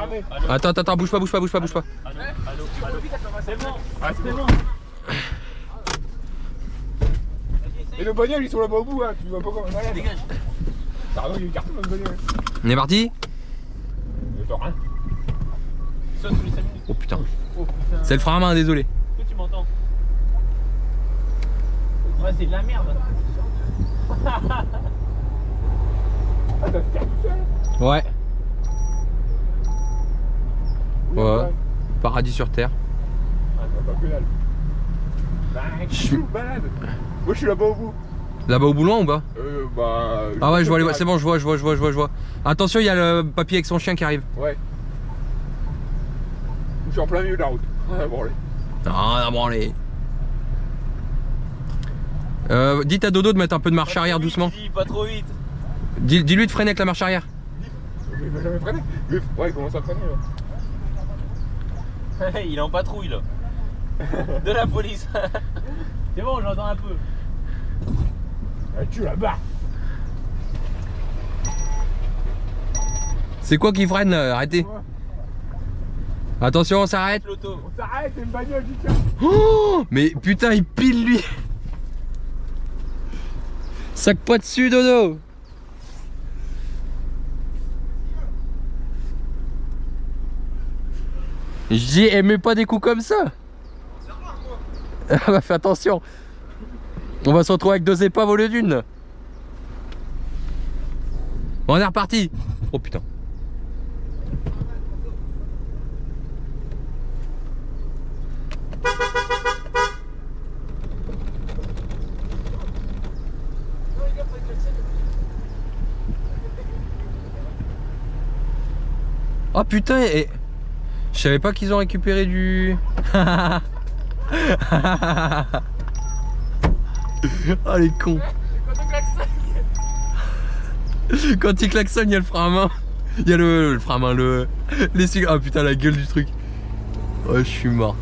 Attends, bouge pas. allô, allô. C'est bon, Ah, c'est bon. Et nos bagnoles, ils sont là-bas au bout, hein. Tu vois pas comment on est malade. Dégage. Pardon, il y a une carte dans le bagnole. On est parti. Attends, hein. Saute tous les 5 minutes. Oh putain. Oh putain. C'est le frein à main, désolé. Est-ce que tu m'entends? Ouais, c'est de la merde. Ah, t'as fait tout seul. Ouais. Oui, Ouais. ouais. Paradis sur terre. Ah, t'as pas que dalle. Bah, Je suis- balade. Moi, je suis là-bas au bout. Là-bas au bout loin ou pas? Bah. Ah ouais, je vois les. C'est bon, je vois. Attention, il y a le papy avec son chien qui arrive. Ouais. Je suis en plein milieu de la route. Ouais, bon, allez. Ah, non, allez. Dites à Dodo de mettre un peu de marche arrière doucement. Pas trop vite. Dis-lui de freiner avec la marche arrière. Mais il m'a jamais freiné. Mais ouais, il commence à freiner là. Il est en patrouille là. De la police. C'est bon, j'entends un peu. Ah, tu là-bas. C'est quoi qui freine? Arrêtez. Attention, on s'arrête. L'auto. On s'arrête, c'est une bagnole, dis tiens. Oh, mais putain, il pile lui. Sac pas dessus, Dodo. Je dis, aimez pas des coups comme ça. Ah bah fais attention. On va se retrouver avec 2 épaves au lieu d'une. Bon, on est reparti. Oh putain. Oh putain, et je savais pas qu'ils ont récupéré du. Oh les cons. Quand il klaxonne, il y a le frein à main. Il y a le frein à main, les cigares. Oh putain, la gueule du truc. Oh, je suis mort.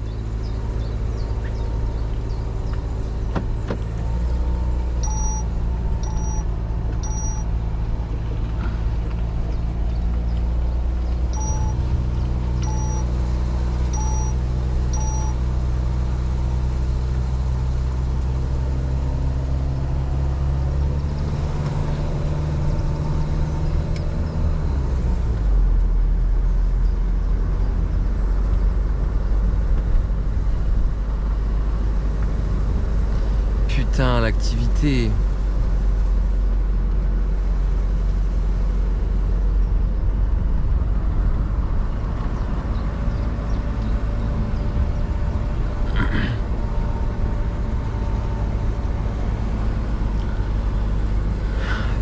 Putain, l'activité.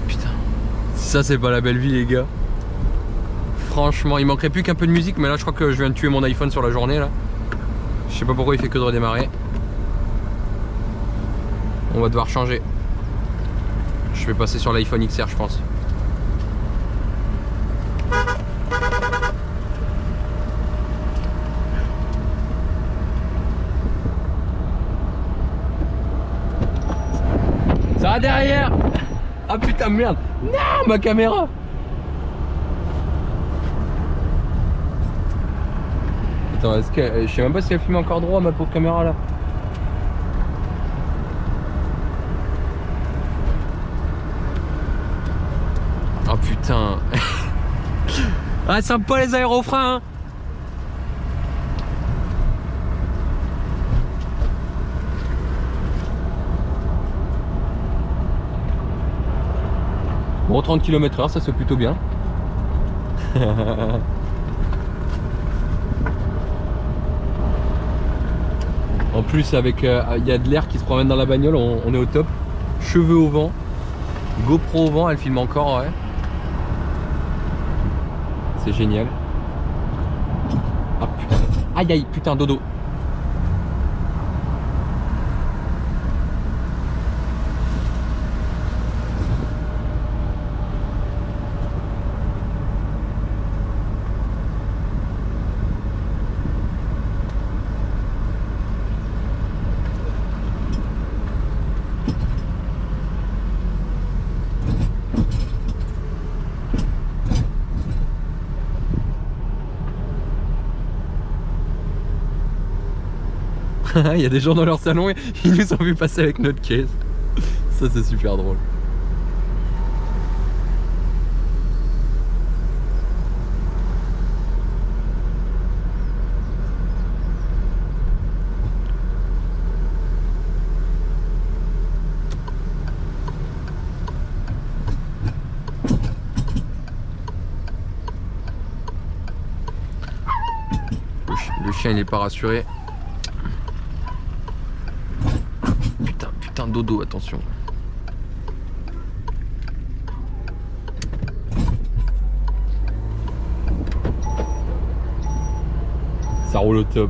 Putain. Ça, c'est pas la belle vie, les gars. Franchement, il manquerait plus qu'un peu de musique, mais là, je crois que je viens de tuer mon iPhone sur la journée, là. Je sais pas pourquoi il fait que de redémarrer. On va devoir changer. Je vais passer sur l'iPhone XR, je pense. Ça va derrière. Ah putain, merde. Non, ma caméra. Attends, est-ce que. Je sais même pas si elle filme encore droit ma pauvre caméra là. Oh putain. Ah sympa les aérofreins hein. Bon 30 km/h ça se fait plutôt bien. En plus avec il y a de l'air qui se promène dans la bagnole, on est au top. Cheveux au vent, GoPro au vent, elle filme encore ouais. C'est génial. Ah putain. Aïe aïe putain dodo. Il y a des gens dans leur salon et ils nous ont vu passer avec notre caisse. Ça c'est super drôle. Le chien il est pas rassuré. Putain dodo, attention. Ça roule au top.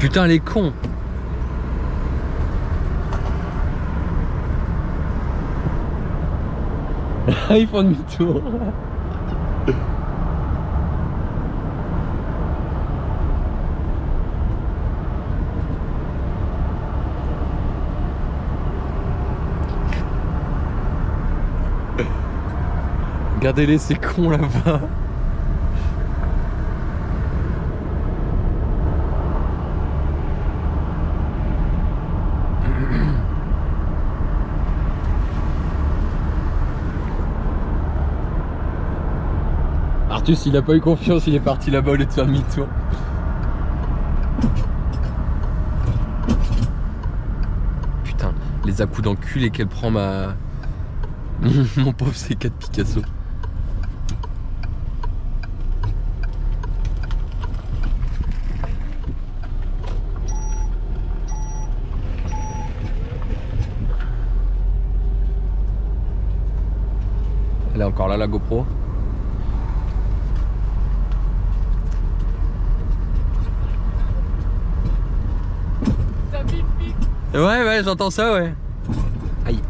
Putain les cons. Ils font demi-tour. Regardez-les ces cons là-bas. Artus il a pas eu confiance, il est parti là-bas au lieu de faire demi-tour. Putain, les à-coups d'enculé qu'elle prend ma... Mon pauvre C4 Picasso. Elle est encore là la GoPro. Ouais, j'entends ça, ouais. Aïe.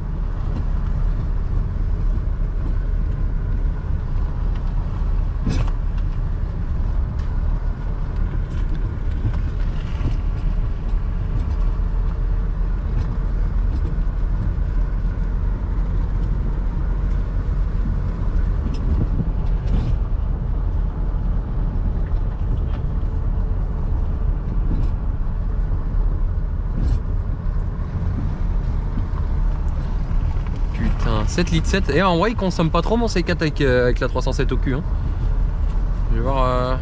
Putain, 7 litres 7. Et en vrai, il consomme pas trop mon C4 avec la 307 au cul. Hein. Je vais voir.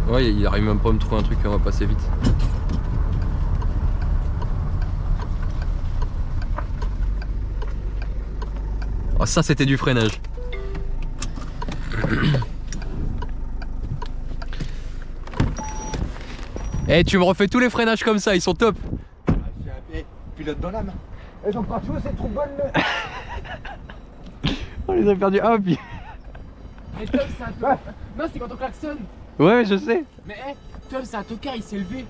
Ouais, il arrive même pas à me trouver un truc, on va passer vite. Oh, ça, c'était du freinage. Eh, tu me refais tous les freinages comme ça, ils sont top. Pilote dans l'âme. Eh, Jean-Pierre, tu vois, c'est trop bonne le... On les a perdus. Ah, puis... Mais Tom, c'est un peu... Non, c'est quand on klaxonne. Ouais, je sais. Mais Tom, c'est un tocard, il s'est levé.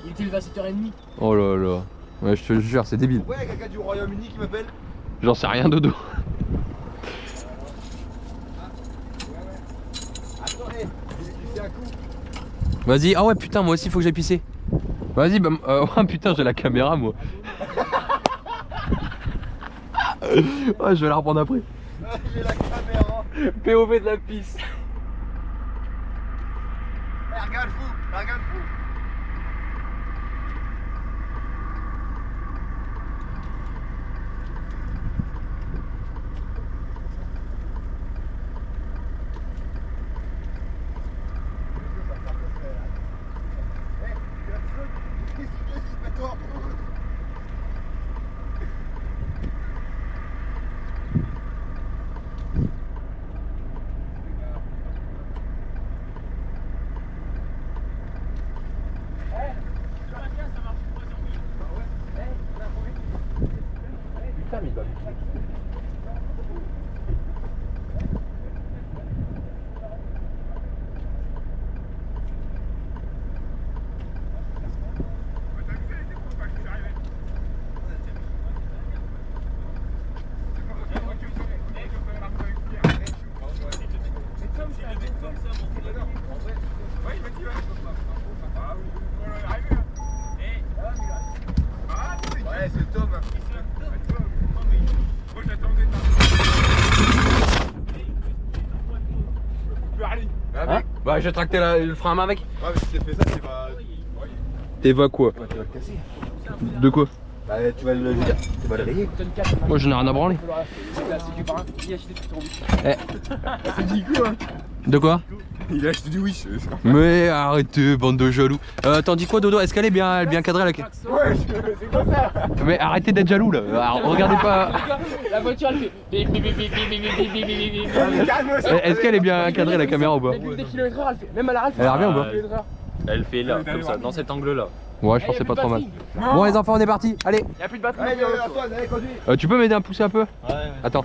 Il était levé à 7h30. Oh là là. Ouais, je te jure, c'est débile. Ouais, il y a quelqu'un du Royaume-Uni qui m'appelle. J'en sais rien, Dodo. Attends, j'ai glissé un coup. Vas-y, ah ouais, putain, moi aussi, faut que j'aille pisser. Vas-y, bah. Oh putain, j'ai la caméra, moi. Ouais, je vais la reprendre après. J'ai la caméra. POV de la piste. Regarde fou, regarde fou. Ouais, c'est Tom. Moi j'attendais. Hein? Bah, j'ai tracté le frein à main avec. Ouais, mais si t'as fait ça, c'est pas. T'es va quoi? Tu vas te casser. De quoi? Bah, tu vas le rayer. Moi, j'en ai rien à branler. Eh. C'est dit quoi? De quoi? Il a acheté du Wish. Mais arrêtez, bande de jaloux. T'en dis quoi, Dodo? Est-ce qu'elle est bien cadrée la... Ouais, c'est quoi ça? Mais arrêtez d'être jaloux là. Alors, regardez pas. La voiture elle fait bip bip bip bip bip bip bip bip bip bip. Est-ce qu'elle est bien cadrée la caméra ou pas? Plus des km/h elle fait. Même à l'arrêt Elle a l'air bien ou pas? Elle fait là, comme ça, dans cet angle-là. Ouais, je pense que c'est pas trop mal. Bon, les enfants, on est parti. Allez, Y'a plus de batterie. Allez, Antoine, allez, conduis. tu peux m'aider à pousser un peu? Ouais. Attends.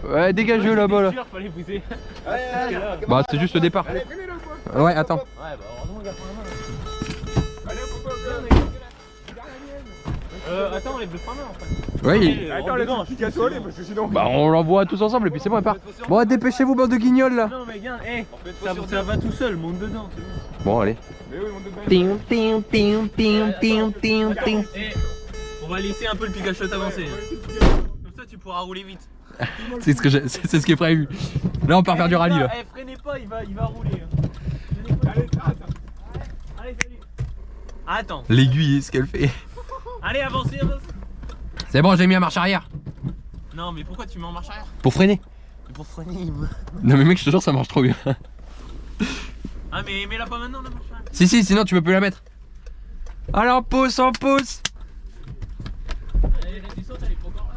Ouais, dégagez là-bas là. Fallait pousser. Allez, allez. Bah, c'est juste le départ. Allez, prenez-le quoi. Ouais, attends. Ouais, bah heureusement, garde ton main. Allez, pourquoi Attends, on lève le frein à main en fait. Ouais, Attends, laisse le à toi, parce que sinon. bah, on l'envoie tous ensemble et puis c'est bon, elle part. Bon, dépêchez-vous, bande de guignols là. Non, mais gars, ça va tout seul, monte dedans, c'est bon. Bon, allez. Mais oui, mon deux On va laisser un peu le Pikachu avancer. Comme ça, tu pourras rouler vite. C'est ce qui est prévu. Là, on part faire du rallye là. Eh, freinez pas, il va rouler. Allez, Allez, salut. Attends. L'aiguille, ce qu'elle fait. Allez, avancez, avancez. C'est bon, j'ai mis en marche arrière. Non, mais pourquoi tu mets en marche arrière? Pour freiner. Pour freiner, il me... Non, mais mec, je te jure, ça marche trop bien. Ah, mais mets-la pas maintenant, la marche arrière. Si, sinon tu peux plus la mettre. Allez, on pousse, on pousse. Allez, la descente, elle est pas encore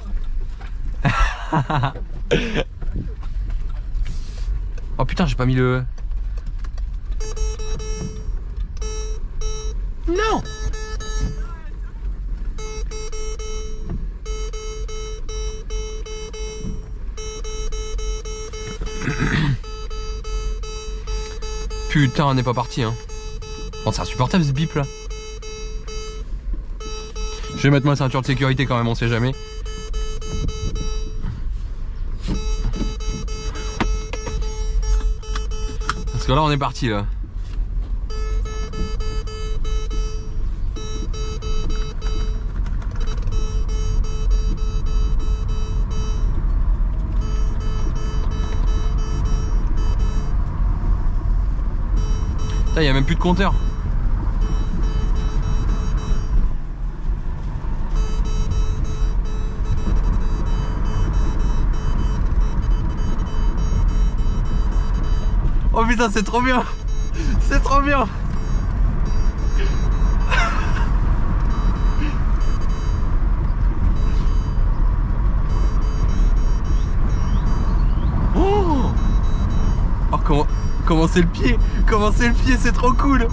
là. Oh putain, j'ai pas mis le... Non. Putain, on n'est pas parti hein. Bon, c'est insupportable ce bip là. Je vais mettre ma ceinture de sécurité quand même, on sait jamais. Parce que là on est parti là. Il n'y a même plus de compteur. Oh putain, c'est trop bien. C'est trop bien. Oh, comment c'est le pied? Comment c'est le pied? C'est trop cool.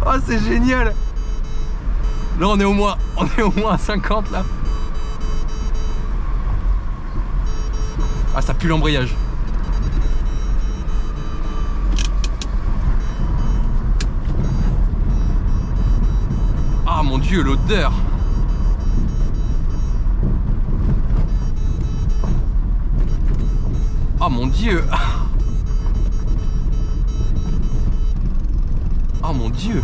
Oh, c'est génial. Là, on est au moins à 50 là. Ah, ça pue l'embrayage. Dieu, l'odeur. Oh mon Dieu. Oh mon Dieu.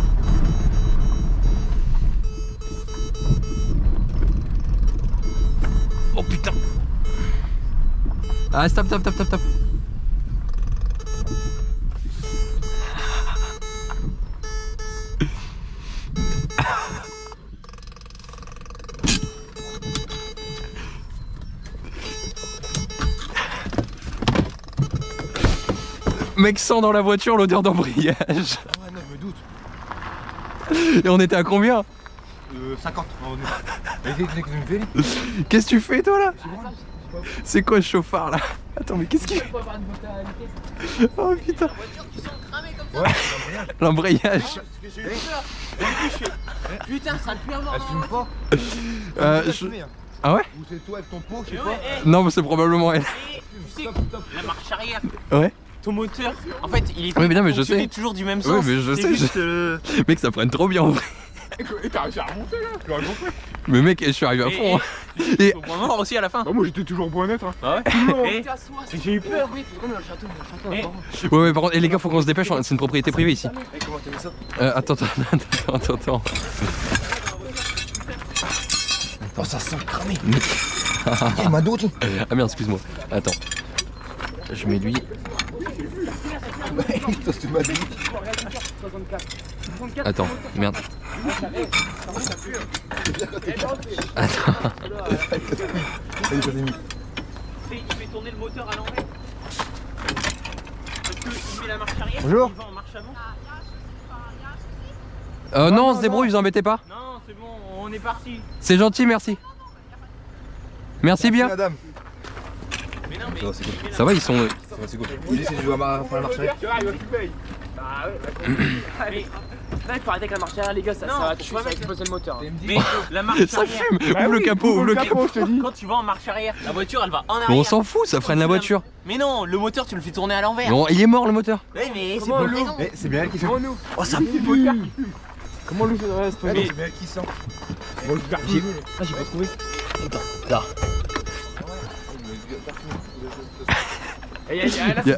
Oh putain. Ah, stop. Mec sent dans la voiture l'odeur d'embrayage. Ah ouais, non, je me doute. Et on était à combien? 50. Qu'est-ce que tu fais toi là? C'est quoi ce chauffard là? Attends mais qu'est-ce qu'il fait? Oh putain. L'embrayage. Putain, ça pue à mort. Elle fume pas. Ah ouais? Ou c'est toi avec ton pot, je sais pas. Non mais c'est probablement elle. Tu sais, la marche arrière, Ouais. ton moteur, en fait, il est Oui, mais non, mais je sais. toujours du même Oui, sens. mais je C'est sais, juste, Mec ça prenne trop bien en vrai. Et t'as réussi à remonter là, tu l'aurais compris. Mais mec je suis arrivé à fond. Et au point mort aussi à la fin. Bah, moi j'étais toujours au point net. Hein. Ah ouais. Toujours. Et J'ai eu peur. Ouais par contre, et les gars faut qu'on se dépêche, c'est une propriété privée ici. Comment t'as mis ça? Attends. Oh, ça sent cramé. Il m'a d'autres. Ah merde, excuse-moi. Attends. Je mets lui. Tu m'as dit. Attends, merde. Attends. il fait tourner le moteur à l'envers. Parce qu'il met la marche arrière, Bonjour. il va en marche avant. Non, on se débrouille, vous embêtez pas. Non, c'est bon, on est parti. C'est gentil, merci. Merci bien. Madame. Mais non, mais Ça va, c'est cool. Ça va, ils sont. C'est cool. Il dit si je dois faire la marche arrière. Tu vois, il va fumer. Bah ouais, allez. Là, il faut arrêter avec la marche arrière, les gars, ça Non, va faut pas mettre- exploser le moteur. Mais la marche Ça arrière, fume. Ouvre le capot, ouvre le capot. je te dis. quand tu vas en marche arrière, la voiture elle va en Mais arrière. on s'en fout, ça freine la voiture. Mais non, le moteur tu le fais tourner à l'envers. Bon, il est mort le moteur. Oui, mais c'est Comment pas l'eau raison. Mais c'est bien elle qui sent. nous. Oh, ça pue. Comment Lou fait reste Ouais, non, c'est bien elle qui sent. Bon, je vais Ah, j'ai pas trouvé. Là.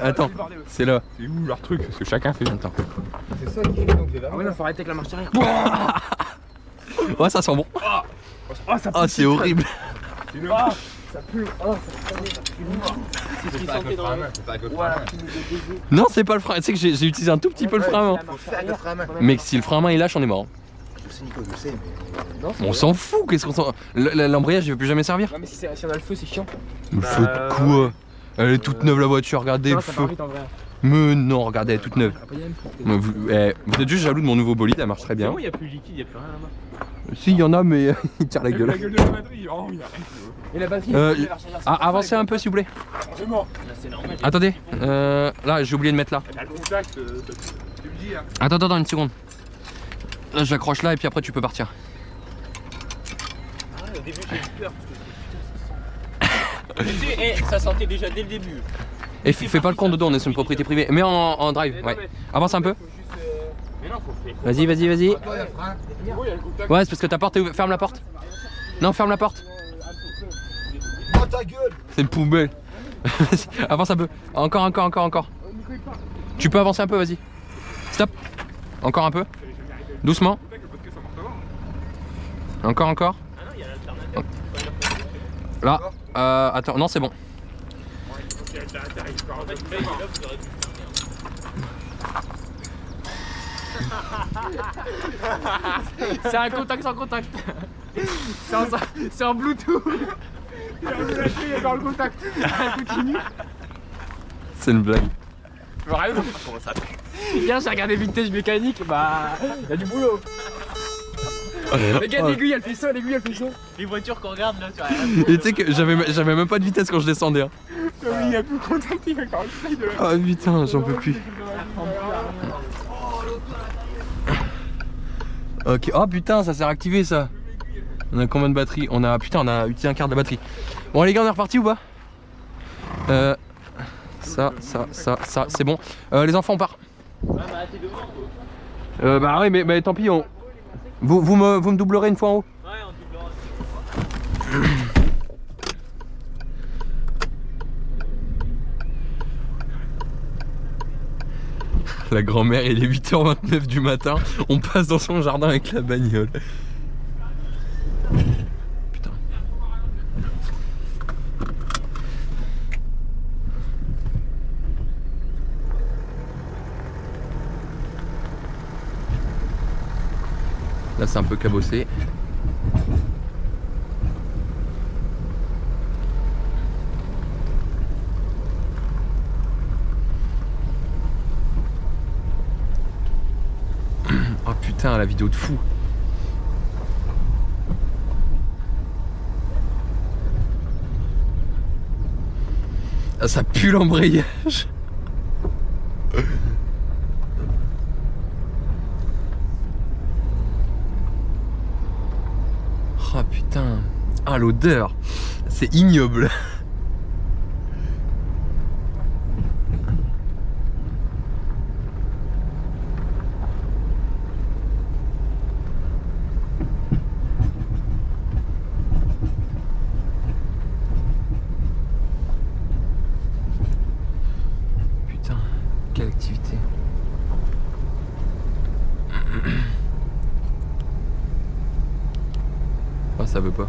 Attends, c'est là. C'est où leur truc? Parce que chacun fait. Attends. C'est ça qui fait donc j'ai la Ah ouais, non, faut arrêter avec la marche arrière. Ouais, ça sent bon. Oh, ça Ah, c'est horrible. Ça pue. Oh, C'est ce qui sentait dans le... Non, c'est pas le frein. Tu sais que j'ai utilisé un tout petit peu le frein à main. Faut faire avec le frein à main. Mec, si le frein à main il lâche, on est mort. Je sais, Nico, je sais, mais. On s'en fout, qu'est-ce qu'on s'en. L'embrayage il va plus jamais servir. Non, mais si on a le feu, c'est chiant. Le feu de quoi? Elle est toute neuve la voiture, regardez le Non, ça feu. part vite en vrai. Mais non, regardez, elle est toute neuve. Après, il y a une porte. Mais vous êtes juste jaloux de mon nouveau bolide, elle marche très C'est bien. bon, il n'y a plus de liquide, il n'y a plus rien là-bas. Si, il y en a, mais il tire la La gueule. gueule de la batterie. Oh, il a rien. Et la batterie, Euh, la marche arrière, c'est Ah, pas avancez ça, un peu s'il vous plaît. C'est mort. Là c'est normal. Attendez, là j'ai oublié de mettre là. Il y a le contact. Tu me dis, hein. Attends, une seconde. Là j'accroche là et puis après tu peux partir. Ah, au début j'ai eu peur parce que tu sais, ça sentait déjà dès le début. Et fais pas le con dedans, on est sur une propriété privée. Mais en drive, ouais. Avance un peu. Mais non, faut faire. Vas-y. Toi, il y a le frein. Oh, il y a le contact. Ouais, c'est parce que ta porte est ouverte. Ferme la porte. Non, ferme la porte. Oh, ta gueule. C'est une poubelle. Vas-y, avance un peu. Encore. Tu peux avancer un peu, vas-y. Stop. Encore un peu. Doucement. Encore. Ah non, il y a l'alternateur. Là. Attends, non, c'est bon. En fait, là, vous aurez pu C'est un contact sans contact. C'est en Bluetooth. Il a enlevé la clé, il est dans le contact. Continue. C'est une blague. Vraiment. Bien, j'ai regardé Vintage Mécanique, bah, y a du boulot. Regarde l'aiguille, elle fait ça, Les voitures qu'on regarde là, tu vois. Rien. Et tu sais que j'avais même pas de vitesse quand je descendais. Hein. Oui, il n'y a plus de contact, il va encore le play de la. Ah putain, j'en peux plus. Ok, oh putain, ça s'est réactivé ça. On a combien de batteries? On a utilisé un quart de la batterie. Bon les gars, on est reparti ou pas? Ça, c'est bon. Les enfants on part. Ah bah t'es devant toi. Bah ouais, mais tant pis, Vous me doublerez une fois en haut? Ouais, on doublera. La grand-mère, il est 8h29 du matin, on passe dans son jardin avec la bagnole. Putain. Là c'est un peu cabossé. Oh putain, la vidéo de fou. Ah, ça pue l'embrayage. Oh putain. Ah l'odeur. C'est ignoble. Putain, quelle activité. Ah, ça veut pas.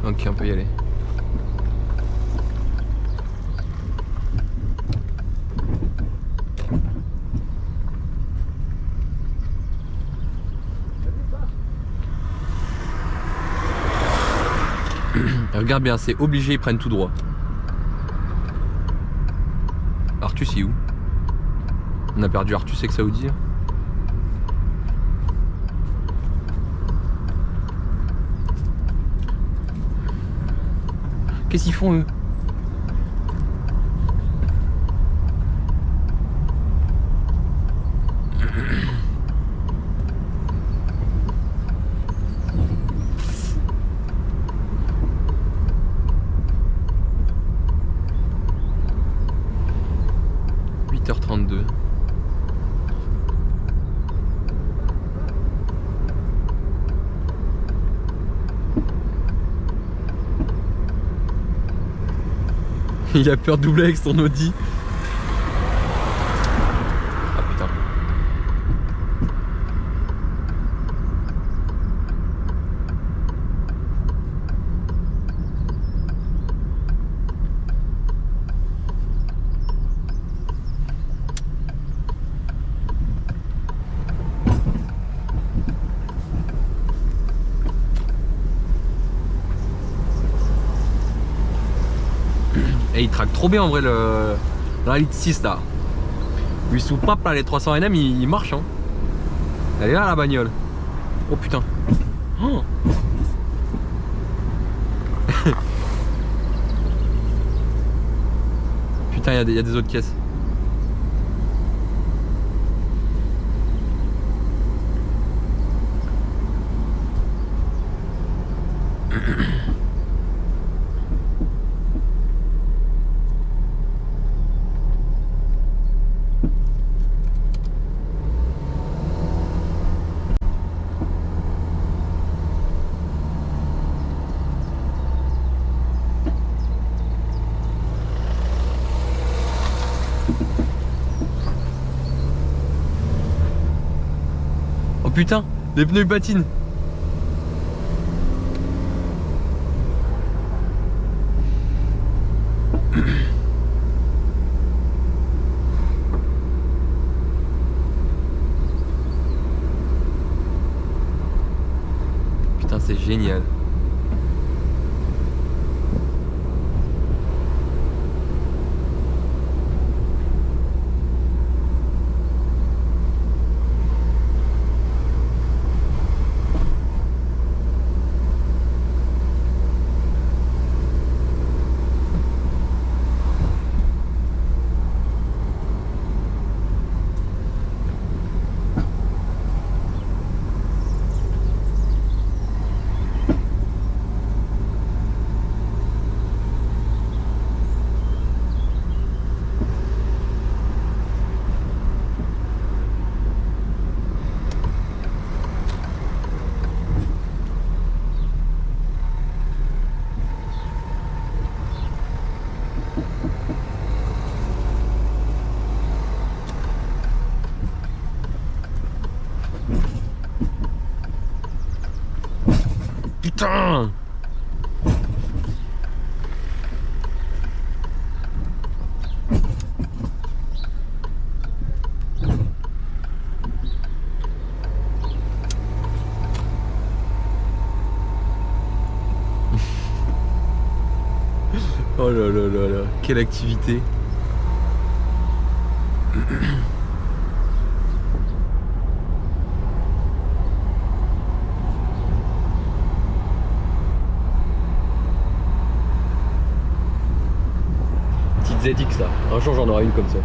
Ok, on peut y aller. Regarde bien, c'est obligé, ils prennent tout droit. Artus, il est où? On a perdu Artus avec Saoudi. Qu'est-ce qu'ils font eux? Il a peur de doubler avec son Audi. Ah putain. Et il traque trop bien en vrai le Elite 6 là. Lui sous pape là, les 300 NM il marche hein. Elle est là la bagnole. Oh putain. Oh. Putain il y a des autres caisses. Oh putain, les pneus patinent. Putain, c'est génial. putain. Oh là là là là, quelle activité. Petite ZX là, un jour j'en aurai une comme ça.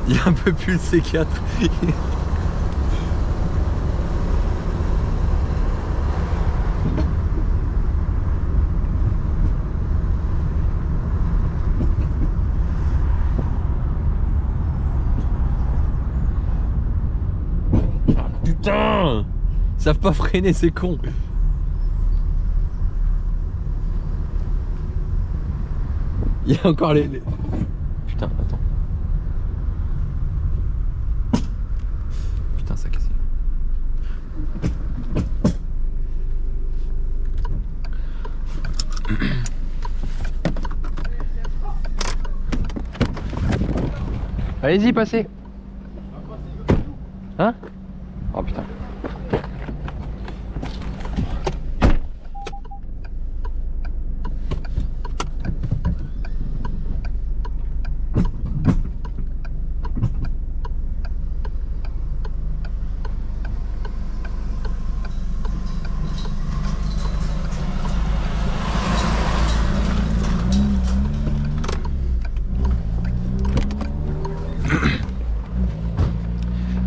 Il y a un peu plus le C4. Ah, putain! Ils savent pas freiner ces cons. Il y a encore les... Putain, attends. Putain, ça a cassé. Allez-y, passez. Hein? Oh putain.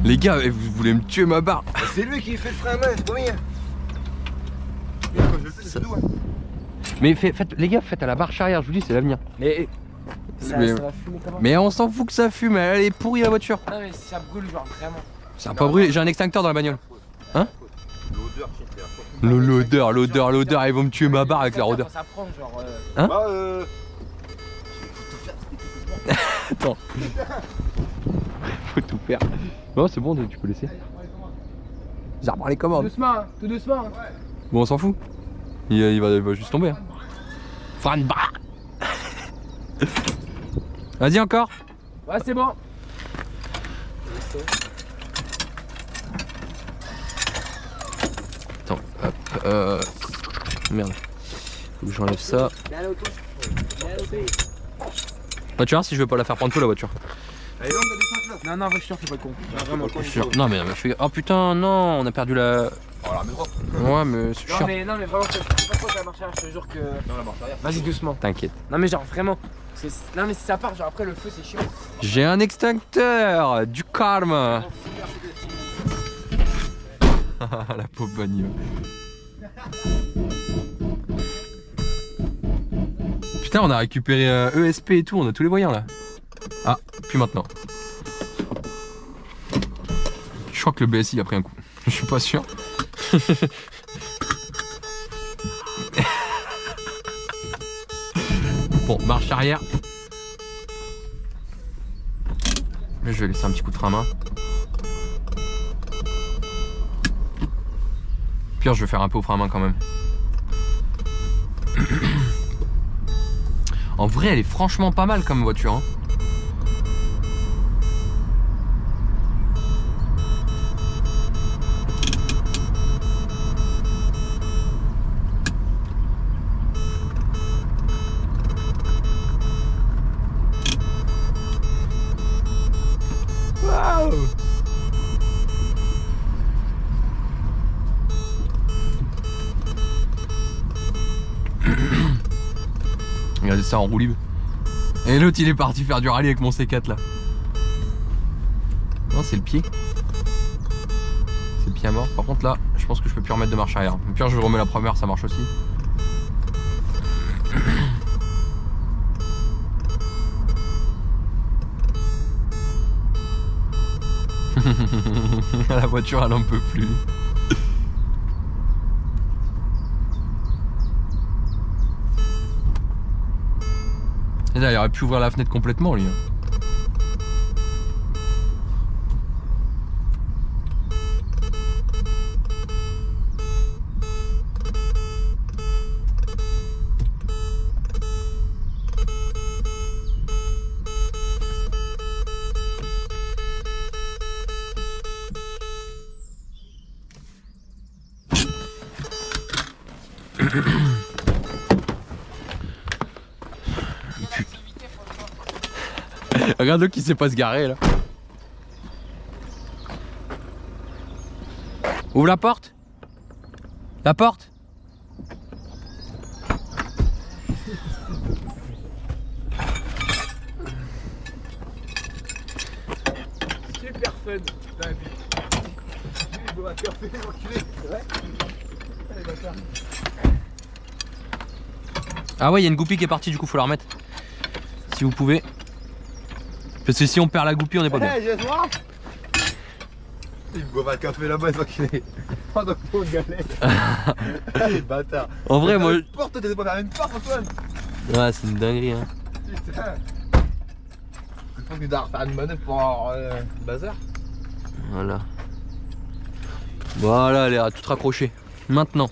Les gars, vous voulez me tuer ma barre? C'est lui qui fait le frein à main, c'est pas rien. C'est nous, hein. Mais faites, les gars, faites à la marche arrière, je vous dis, c'est l'avenir. Mais ça va fumer comment? Mais on s'en fout que ça fume, elle est pourrie la voiture. Non mais ça brûle genre vraiment. Ça a pas brûlé, j'ai un extincteur dans la bagnole. Hein? L'odeur, c'est L'odeur, ils vont me tuer ma barre avec la odeur. Ça prend genre. Hein? Bah Attends. Faut tout faire. Bon, c'est bon, tu peux laisser. J'ai repris les commandes. Tout doucement. Bon, on s'en fout. Il va juste tomber. Hein. Fran barre. Vas-y encore. Ouais, c'est bon. Attends, hop. Merde. Faut que j'enlève ça. Bah, tu vois si je veux pas la faire prendre fou la voiture. Elle est longue la descente là. Non, voiture, fais pas con. Vraiment con. Non mais je fais... Oh putain, non, on a perdu la... Oh la merde. Ouais mais c'est Non chiant. mais vraiment, c'est pas quoi la marche arrière, je te jure que. Non, la marche arrière. Vas-y doucement. T'inquiète. Non mais genre vraiment. Non mais si ça part, genre après le feu c'est chiant. J'ai un extincteur, du karma. La pauvre bagnole. Putain, on a récupéré ESP et tout, on a tous les voyants là. Ah, puis maintenant. Je crois que le BSI a pris un coup. Je suis pas sûr. Bon, marche arrière. Là, je vais laisser un petit coup de frein à main. Pire, je vais faire un peu au frein à main quand même. En vrai, elle est franchement pas mal comme voiture. Hein. Waouh! Regardez ça en roue libre. Et l'autre il est parti faire du rallye avec mon C4 là. Non, c'est le pied. C'est le pied à mort. Par contre là, je pense que je peux plus remettre de marche arrière. Au pire, je remets la première, ça marche aussi. La voiture elle en peut plus. Et là il aurait pu ouvrir la fenêtre complètement lui. Regarde-le qui sait pas se garer là. Ouvre la porte. La porte. Super fun. Ah ouais, il y a une goupille qui est partie, du coup faut la remettre. Si vous pouvez. Parce que si on perd la goupille, on est pas bien. Hey, je vois. Il boit pas de café là-bas, il va qu'il est. Pendant qu'on galère. Les bâtards. En vrai, moi. Porte, t'es pas faire une porte, Antoine. Ouais, c'est une dinguerie hein. Putain. Je pense qu'il doit refaire une manœuvre pour avoir bazar. Voilà. Voilà, elle est toute raccrochée. Maintenant.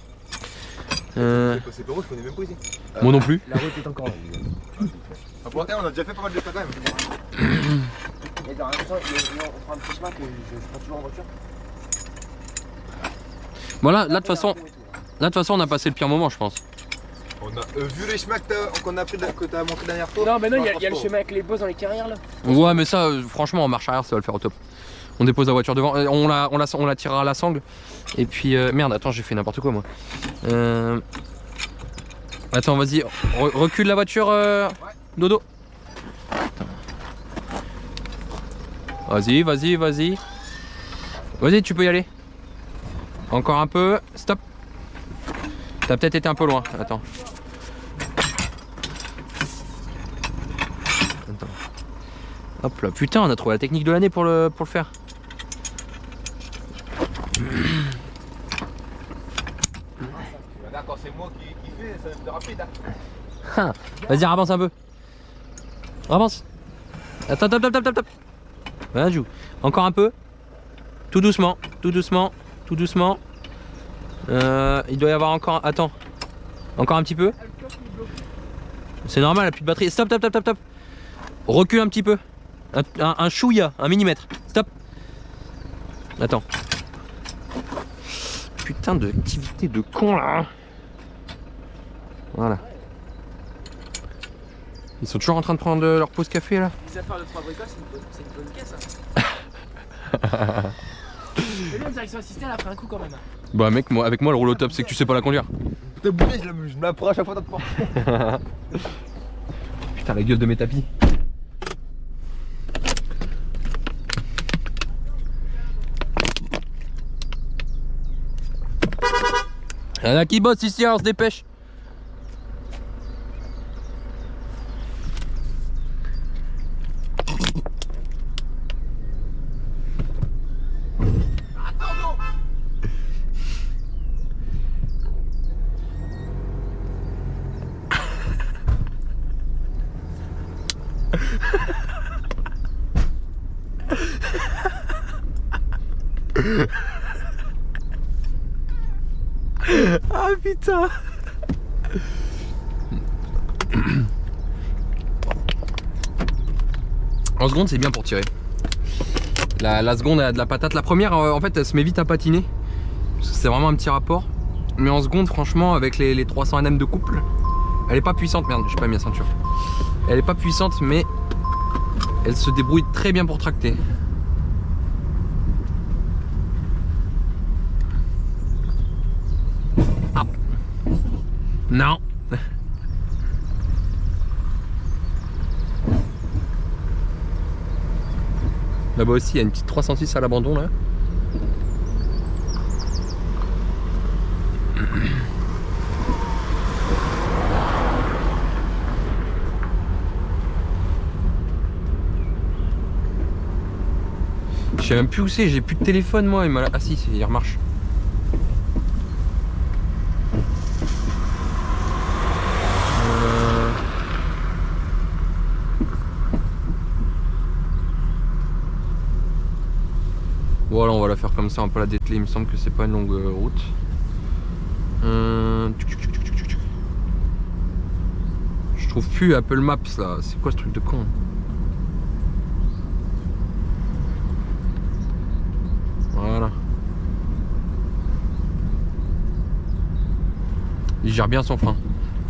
C'est pas rouge, je connais même pas ici. Moi non plus. La route est encore là. Pour on a déjà fait pas mal de temps quand même. Et dans un instant, on fera un petit chemin que je prends toujours en voiture. Voilà, là de toute façon, on a passé le pire moment, je pense. On a vu les chemins qu'on a pris que t'as montré la dernière fois. Non, mais non, il y a le chemin avec les bosses dans les carrières là. Ouais, mais ça, franchement, en marche arrière, ça va le faire au top. On dépose la voiture devant, on la tirera à la sangle. Et puis, merde, attends, j'ai fait n'importe quoi moi. Attends, vas-y, recule la voiture, Dodo. Vas-y, vas-y, vas-y. Vas-y, tu peux y aller. Encore un peu, stop. T'as peut-être été un peu loin, attends. Hop là, putain, on a trouvé la technique de l'année pour le faire. D'accord, c'est moi qui fais, ça va être rapide. Hein. Vas-y, avance un peu. Avance. Attends, top. Voilà, joue. Encore un peu. Tout doucement, tout doucement, tout doucement. Il doit y avoir encore. Attends. Encore un petit peu. C'est normal, elle a plus de batterie. Stop. Recule un petit peu. Un chouïa, un millimètre. Stop. Attends. Putain de activité de con là. Voilà. Ils sont toujours en train de prendre leur pause café là. Les affaires de 3 bricoles, c'est une bonne caisse. Hein. Mais lui en direction assistée, elle a pris un coup quand même. Bah mec, moi, avec moi le rouleau top c'est que tu sais pas la conduire. Putain, bouger, je me la prends à chaque fois dans le porte. Putain la gueule de mes tapis. Il y en a qui bossent ici, on se dépêche. Ah putain. En seconde c'est bien pour tirer. La seconde elle a de la patate. La première en fait elle se met vite à patiner. C'est vraiment un petit rapport. Mais en seconde franchement avec les 300 Nm de couple, elle est pas puissante. Merde, j'ai pas mis la ceinture. Elle est pas puissante mais elle se débrouille très bien pour tracter. Ah. Non. Là-bas aussi il y a une petite 306 à l'abandon là. Je sais même plus où c'est, j'ai plus de téléphone moi. Ah si, il remarche. Voilà, on va la faire comme ça, on va pas la dételer. Il me semble que c'est pas une longue route. Je trouve plus Apple Maps là. C'est quoi ce truc de con? Voilà. Il gère bien son frein.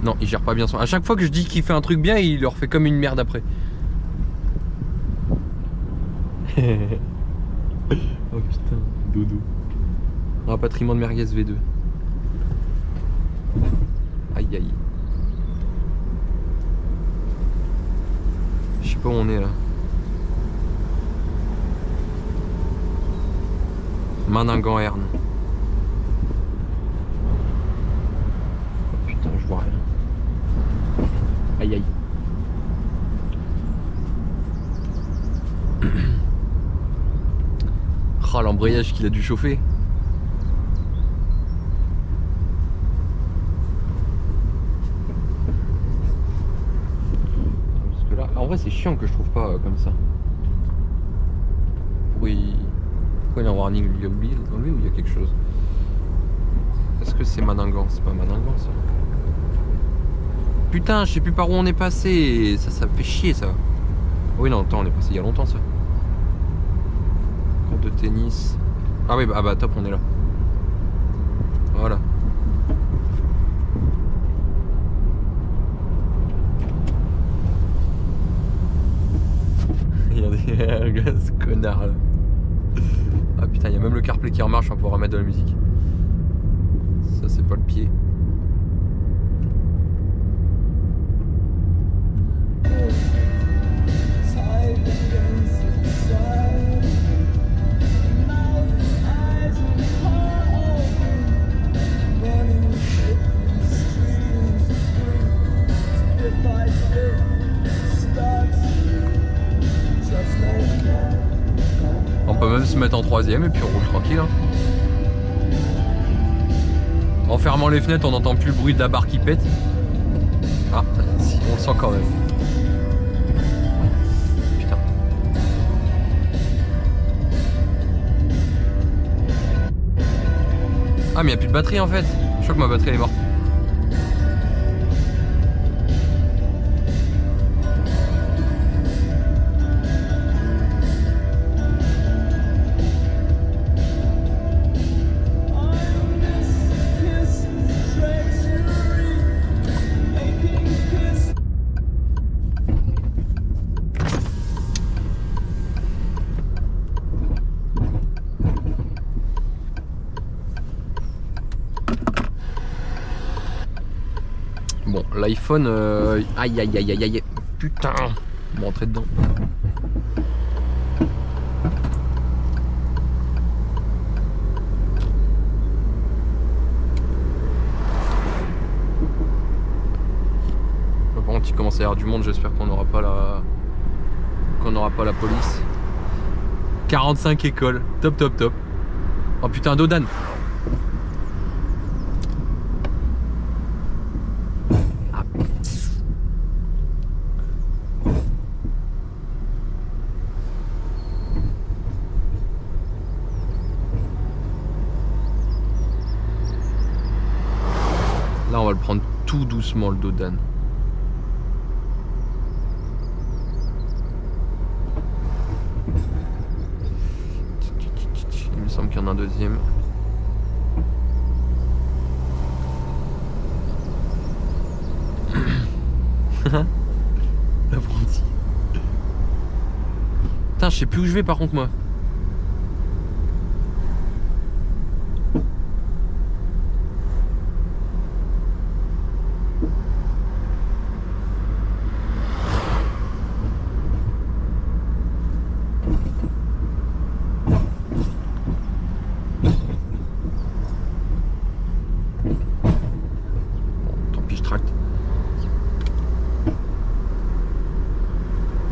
Non, il gère pas bien son. À chaque fois que je dis qu'il fait un truc bien, il leur fait comme une merde après. Oh putain, dodo. Rapatriement de merguez V2. Aïe aïe. Je sais pas où on est là. Maningan Herne. Oh putain, je vois rien. Aïe aïe. Oh, l'embrayage qu'il a dû chauffer. Parce que là, en vrai c'est chiant que je trouve pas comme ça. Oui. Pourquoi il y a un warning? Il a oublié d'enlever ou il y a quelque chose? Est-ce que c'est Maningan? C'est pas Maningan ça. Putain, je sais plus par où on est passé. Ça me fait chier ça. Oui non, attends, on est passé il y a longtemps ça. De tennis. Ah oui, bah top, on est là. Voilà. Regardez ce connard là. Ah putain, il y a même le CarPlay qui remarche, on va pouvoir remettre de la musique. Ça c'est pas le pied. On peut même se mettre en troisième et puis on roule tranquille. Hein. En fermant les fenêtres, on n'entend plus le bruit de la barre qui pète. Ah, si, on le sent quand même. Putain. Ah, mais il n'y a plus de batterie en fait. Je crois que ma batterie elle est morte. Bon, l'iPhone, aïe aïe aïe aïe aïe, putain, on va rentrer dedans. Par contre, il commence à y avoir du monde, j'espère qu'on n'aura pas la police. 45 écoles, top top top. Oh putain, Dodan. Là, on va le prendre tout doucement, le Dodan. Il me semble qu'il y en a un deuxième. L'apprenti. Putain, je sais plus où je vais par contre, moi.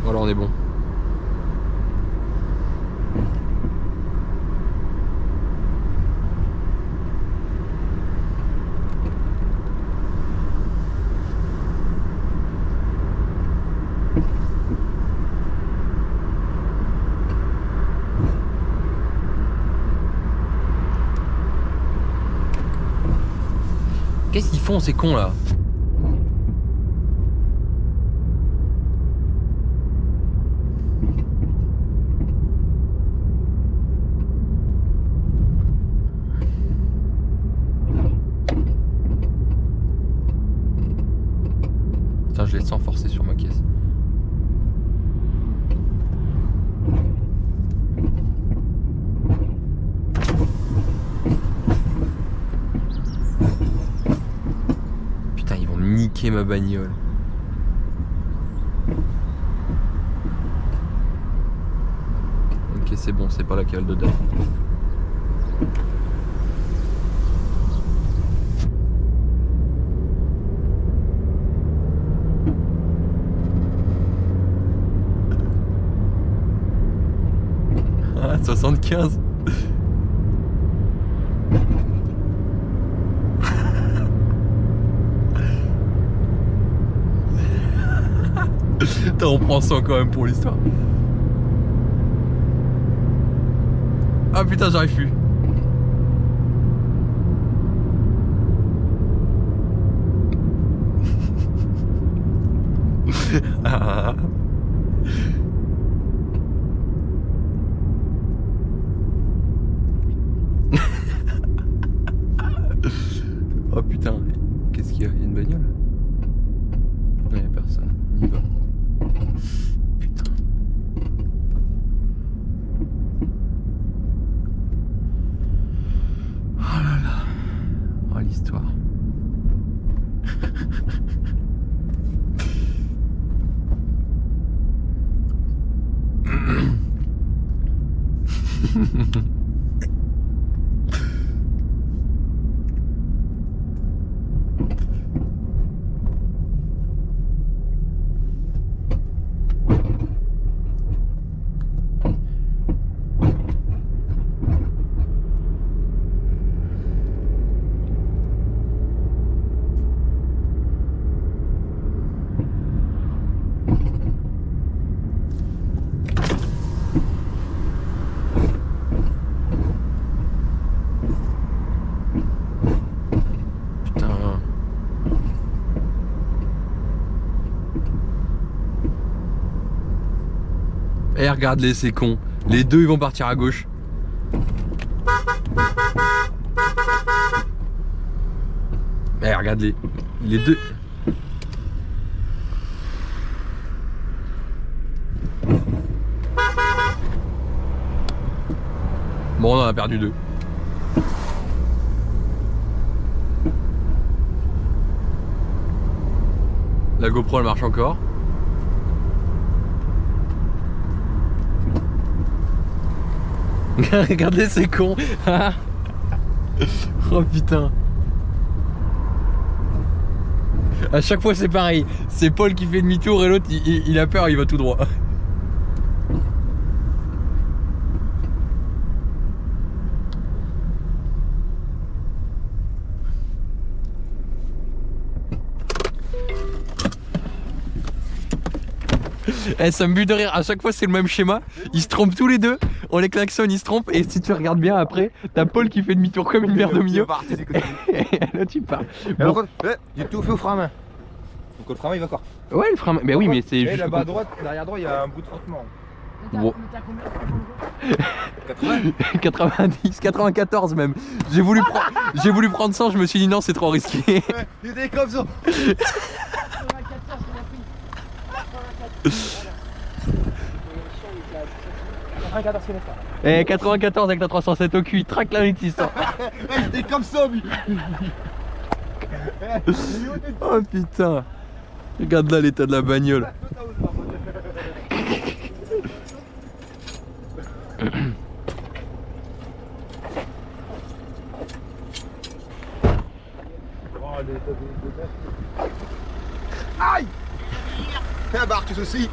Voilà, on est bon. Qu'est-ce qu'ils font ces cons là? Putain, je les sens forcer sur ma caisse. Putain, ils vont me niquer ma bagnole. Ok, c'est bon, c'est pas la cale de dame. Ah, 75. Putain, on prend 100 quand même pour l'histoire. Ah putain, j'arrive plus. Ah. Oh putain, qu'est-ce qu'il y a? Il y a une bagnole? Non, il n'y a personne. On y va. Putain. Oh là là. Oh l'histoire. Eh, regarde-les, ces cons. Les deux, ils vont partir à gauche. Eh, regarde-les. Les deux. Bon, on en a perdu deux. La GoPro, elle marche encore. Regardez ces cons. Oh putain. À chaque fois c'est pareil. C'est Paul qui fait demi-tour et l'autre il a peur, il va tout droit. Eh, ça me bute de rire, à chaque fois c'est le même schéma, ils se trompent tous les deux, on les klaxonne, ils se trompent, et si tu regardes bien après, t'as Paul qui fait demi-tour comme une merde au milieu. Et là tu pars. Bon. J'ai tout fait au frein à main. Donc le frein à main il va encore. Ouais, le frein, mais oui, mais c'est juste. Là-bas à droite, derrière droit, il y a un bout de frottement. Bon. T'as combien 90, 94 même. J'ai voulu prendre 100, je me suis dit non, c'est trop risqué. Il était comme ça. Eh, 94 avec la 307 au cul, il traque la 1600. J'étais comme ça, lui. Oh putain. Regarde là l'état de la bagnole. Aïe. Tiens, barre, tu aussi.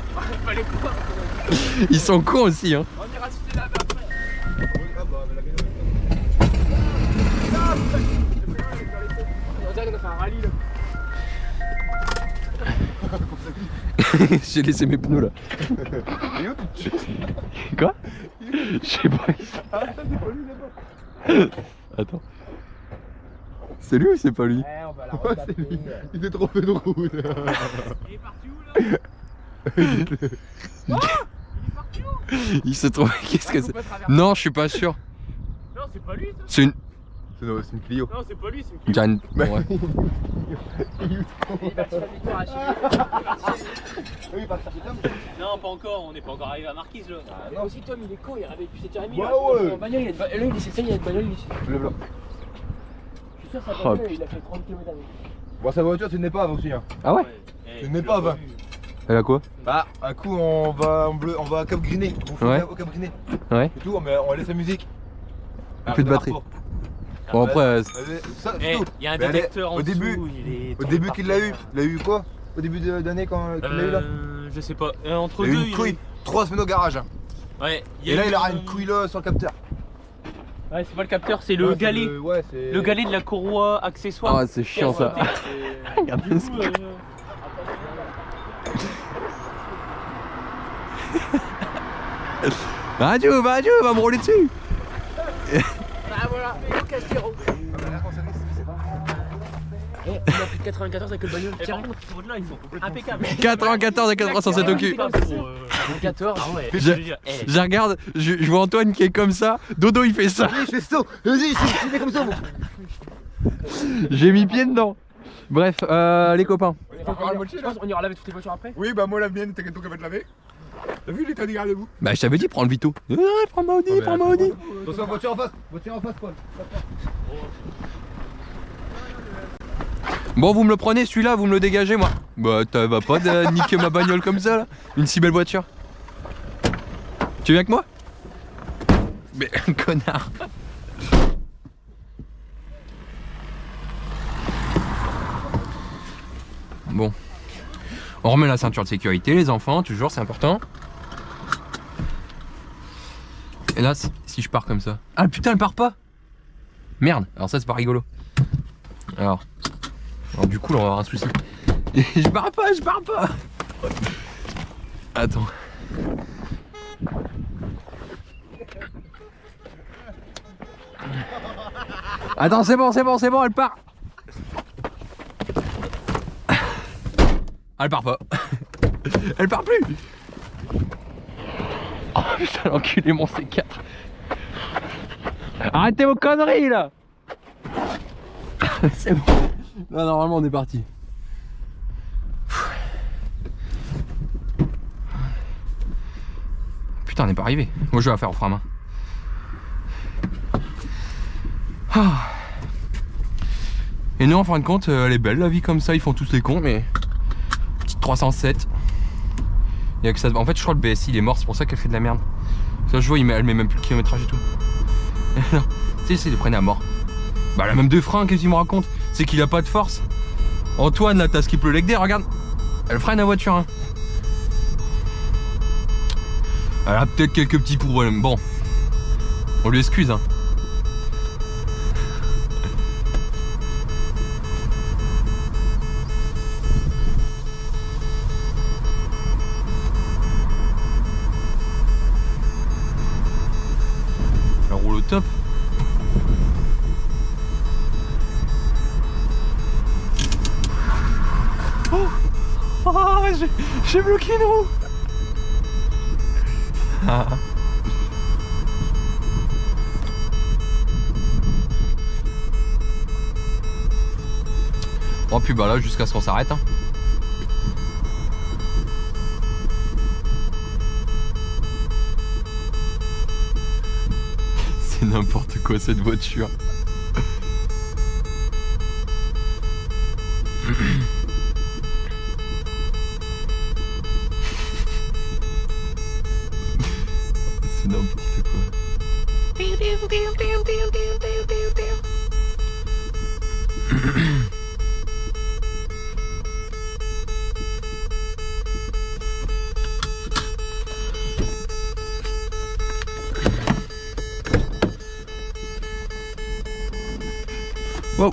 Ils sont cons aussi, hein. On ira se là après. On dirait qu'on a fait un rallye là. J'ai laissé mes pneus là. Quoi? Je sais pas. Attends. C'est lui ou c'est pas lui? Ouais, on va la retaper. Il s'est trompé de route. Il est parti où là? Il s'est trouvé. Qu'est-ce que c'est? Non, je suis pas sûr. Non, c'est pas lui ça. C'est une. C'est une Clio. Non, c'est pas lui, c'est une Il y a une- Bah, ouais. Il est parti faire demi-tour à chez lui. Non, pas encore, on n'est pas encore arrivé à Marquise là. Mais aussi Tom il est con, il est réveillé depuis 7h30. Ouais, là, ouais. En bagnole, il a une bagnole, il a une bagnole ici. Le blanc. Je suis sûr que sa Oh, bagnole, il a fait 30 km avec. Bon, sa voiture, c'est une épave aussi. Hein. Ah ouais? Eh, C'est une épave. Elle a quoi? Bah, un coup, on va à Cap Griné. On fait Ouais. au Cap Griné. Ouais. Et tout, on laisse la musique. Plus de batterie. Bon, après, Ça, c'est Eh, tout. il y a un Mais détecteur en au début- dessous, il est Au tombé début par qu'il l'a eu, terre. il a eu quoi? Au début de l'année quand il l'a eu là? Je sais pas. Entre Il a deux, eu une couille, 3 semaines au garage. Ouais. Et là, il aura eu une couille là sur le capteur. Ouais, c'est pas le capteur, c'est le Ouais, galet. Ouais, c'est. Le galet de la courroie accessoire. Ah, c'est chiant ça. Regardez Du ce coup, Adieu, va me rouler dessus. Ah voilà, au Castéro. Eh, il a plus de 94 avec le bagnole. Et Tiens, par contre, ces routes-là, ils sont complètement impeccables. 94 et 407 au cul. 14. Ah ouais, Je- je veux dire, eh, Je regarde, je vois Antoine qui est comme ça. Dodo il fait ça. Vas-y, je fais ça. Vas-y, je fais comme ça. Bon. J'ai mis pied dedans. Bref, les copains. Je pense qu'on ira laver toutes les voitures après. Oui, bah moi la mienne, t'inquiète pas qu'elle va te laver. T'as vu l'état des garde-vous? Bah je t'avais dit prends le Vito. Prends ma Audi, prends ma Audi. Attention, voiture en face. Voiture en face, Paul. Bon vous me le prenez celui-là, vous me le dégagez moi. Bah t'as vas pas de niquer ma bagnole comme ça là. Une si belle voiture. Tu viens avec moi? Mais connard. Bon. On remet la ceinture de sécurité les enfants, toujours c'est important. Et là si je pars comme ça. Ah putain elle part pas. Merde, alors ça c'est pas rigolo. Alors du coup là on va avoir un souci. Je pars pas. Attends. Attends c'est bon, elle part. Elle part pas. Elle part plus. Oh putain l'enculé mon C4. Arrêtez vos conneries là. C'est bon. Là normalement on est parti. Putain on n'est pas arrivé. Moi je vais la faire au frein à main. Ah. Et nous en fin de compte elle est belle la vie comme ça, ils font tous les cons mais... Petite 307. Il y a que ça... En fait je crois que le BSI il est mort, c'est pour ça qu'elle fait de la merde. Ça je vois elle met même plus le kilométrage et tout. Non, tu sais c'est de freiner à mort. Bah elle a même deux freins, qu'est-ce qu'il me raconte? C'est qu'il a pas de force. Antoine là t'as skip le leg day, regarde. Elle freine la voiture hein. Elle a peut-être quelques petits problèmes. Bon. On lui excuse hein. Elle roule au top. Oh, j'ai bloqué une roue. Bon puis bah là jusqu'à ce qu'on s'arrête hein. C'est n'importe quoi cette voiture. C'est n'importe quoi. Wow.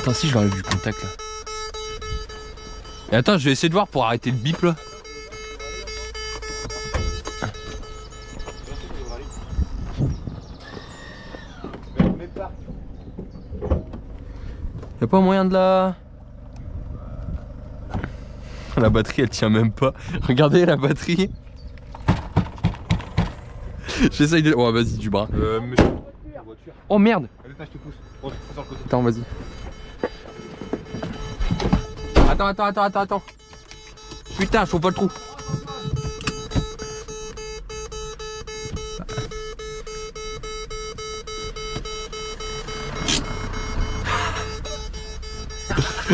Attends, si je vais enlever du contact là. Et attends, je vais essayer de voir pour arrêter le bip là. Y'a pas moyen de la... La batterie elle tient même pas. Regardez la batterie. J'essaye de... Oh vas-y du bras. Oh merde. Allez, je te pousse. Oh, sur le côté. Attends vas-y. Attends. Putain, je trouve pas le trou.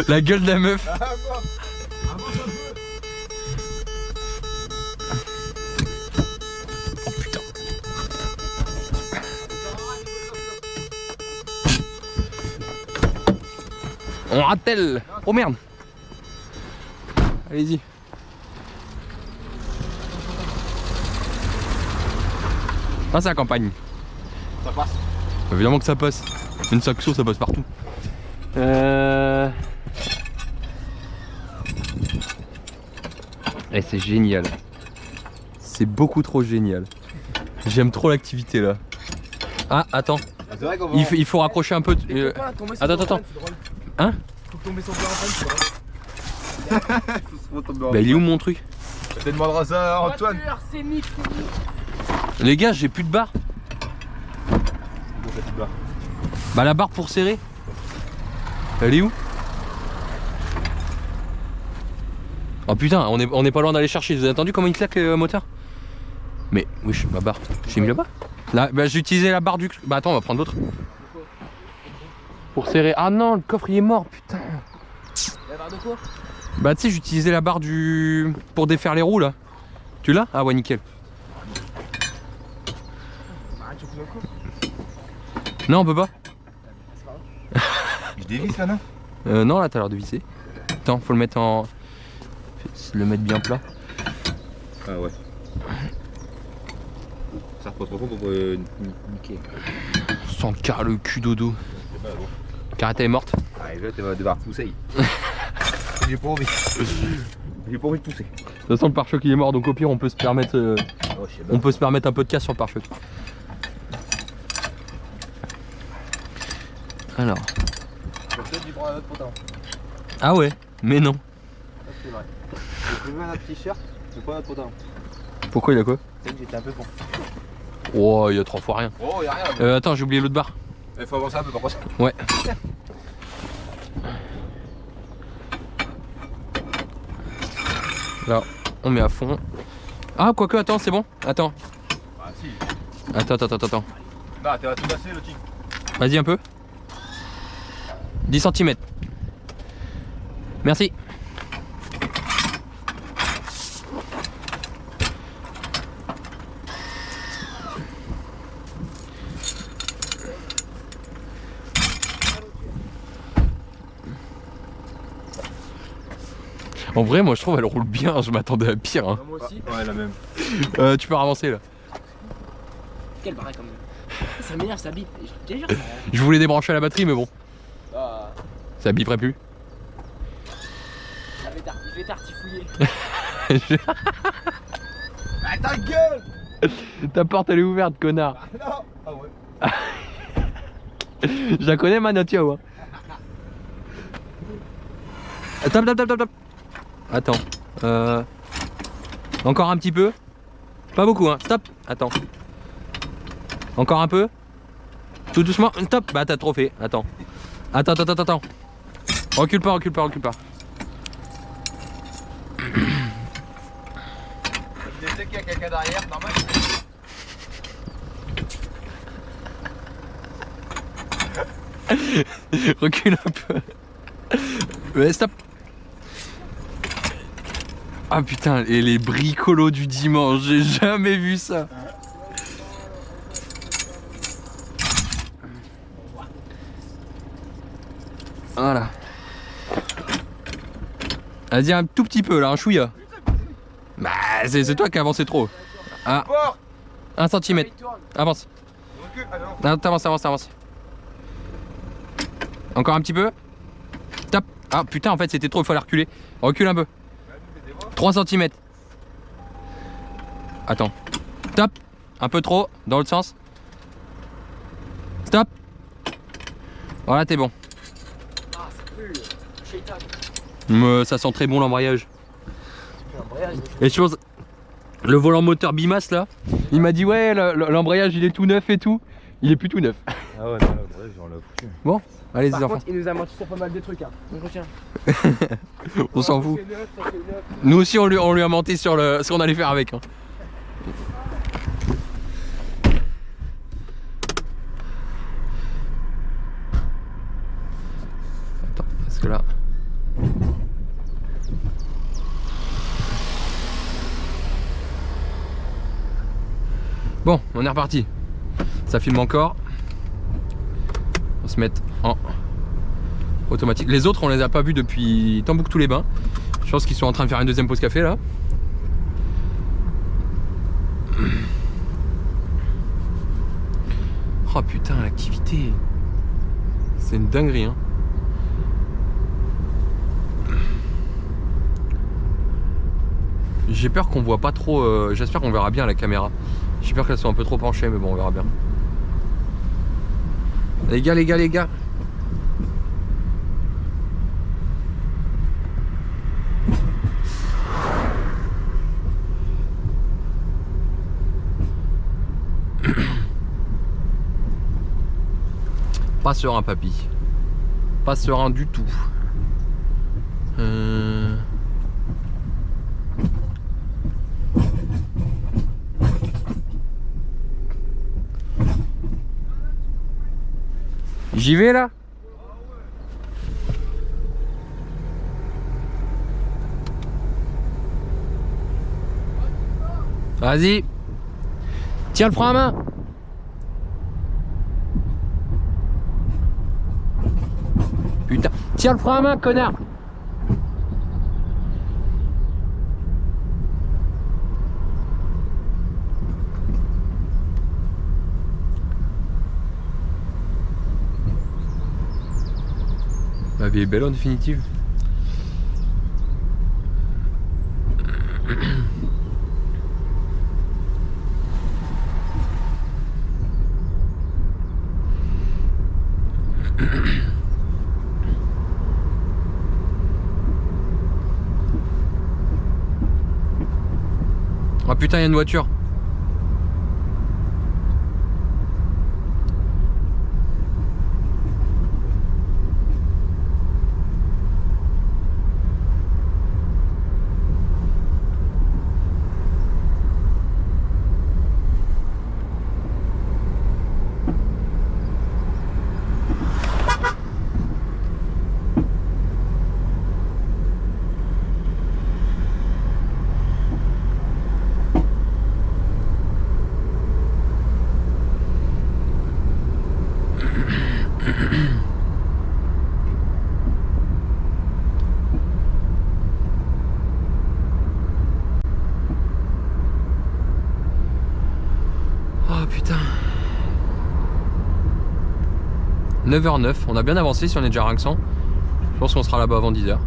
La gueule de la meuf. Oh putain. On rappelle. Oh merde. Allez-y. Ah, c'est la campagne. Ça passe. Évidemment que ça passe. Une saxo, ça passe partout. Et c'est génial. C'est beaucoup trop génial. J'aime trop l'activité là. Ah, attends. C'est vrai qu'on va... Il faut raccrocher un peu. Attends. Hein? Faut tomber sur le plan, Bah, il est où mon truc? Tu demanderas ça à Antoine. C'est Nick. Les gars, j'ai plus de barre. Bah, la barre pour serrer. Elle est où? Oh putain, on est pas loin d'aller chercher. Vous avez entendu comment il claque le moteur? Mais, oui, ma barre. J'ai mis là-bas? Là, bah, j'ai utilisé la barre du... Bah, attends, on va prendre l'autre. Pour serrer. Ah non, le coffre il est mort, putain. La barre de quoi? Bah, tu sais, j'utilisais la barre du... pour défaire les roues là. Tu l'as? Ah ouais, nickel. Non, on peut pas. Je dévisse là, non? Non, là, t'as l'air de visser. Attends, faut le mettre en... Le mettre bien plat. Ah ouais. Ça repose trop pour niquer. Sans car le cul dodo. Carrette elle est morte. Ah, et là, tu vas devoir pousser. J'ai pas envie. J'ai pas envie de pousser. De toute façon, le pare-choc il est mort, donc au pire, on peut se permettre, on peut se permettre un peu de casse sur le pare-choc. Alors. Ah ouais, mais non. C'est vrai. J'ai prévu un autre t-shirt, mais pas un autre pantalon. Pourquoi il a quoi? C'est que j'étais un peu con. Oh, il y a 3 fois rien. Oh, y'a rien. Attends, j'ai oublié l'autre barre. Il faut avancer un peu, pas passer. Ouais. Là, on met à fond. Ah, quoique, attends, c'est bon. Attends. Ah, si. Attends. Là, t'es à tout casser le tigre. Vas-y un peu. 10 cm. Merci. En vrai, moi je trouve elle roule bien, je m'attendais à pire. Hein. Moi aussi. Ouais, la même. Tu peux avancer là. Quel barré quand même. Ça m'énerve, ça bip. Je te jure. Je voulais débrancher la batterie, mais bon, Ah, ça biperait plus. il fait tartifouiller. Ah, ta gueule. Ta porte elle est ouverte, connard. Ah non. Ah ouais. Je la connais, Manatiao. Hein. Top. Attends. Encore un petit peu. Pas beaucoup, hein. Stop. Attends. Encore un peu. Tout doucement. Stop. Bah, t'as trop fait. Attends. Attends. Recule pas. Je sais qu'il y a quelqu'un derrière, normal. Recule un peu. Ouais, stop. Ah putain, et les bricolos du dimanche, j'ai jamais vu ça. Voilà. Vas-y, un tout petit peu là, un chouïa. Bah, c'est toi qui as avancé trop. Ah, 1 cm. Avance. Recule. Ah non. Non, t'avances. Encore un petit peu. Ah putain, en fait c'était trop, il fallait reculer. Recule un peu. 3 cm. Attends. Stop. Un peu trop, dans l'autre sens. Stop. Voilà, t'es bon. Ah, c'est plus shaitan. Ça sent très bon l'embrayage. Et je pense, le volant moteur Bimas là, il m'a dit ouais, l'embrayage il est tout neuf et tout. Il est plus tout neuf. Ah ouais, non, l'embrayage, on l'a foutu. Bon, allez Par les enfants. contre, il nous a menti sur pas mal de trucs. Hein. Donc, retiens. On s'en fout. Nous aussi on lui a menti sur ce qu'on allait faire avec. Hein. Attends, parce que là... Bon, on est reparti. Ça filme encore. On va se mettre en automatique. Les autres, on les a pas vus depuis Tombouctou-les-Bains. Je pense qu'ils sont en train de faire une deuxième pause café là. Oh putain, l'activité. C'est une dinguerie hein. J'ai peur qu'on voit pas trop. J'espère qu'on verra bien à la caméra. J'ai peur qu'elle soit un peu trop penchée, mais bon, on verra bien. Les gars, les gars, les gars. Pas serein, papy. Pas serein du tout. J'y vais là. Vas-y. Tiens le frein à main. Putain. Tiens le frein à main, connard. La vie est belle en définitive. Oh putain, il y a une voiture. Oh putain. 9h09, on a bien avancé si on est déjà à Rinxan. Je pense qu'on sera là-bas avant 10h.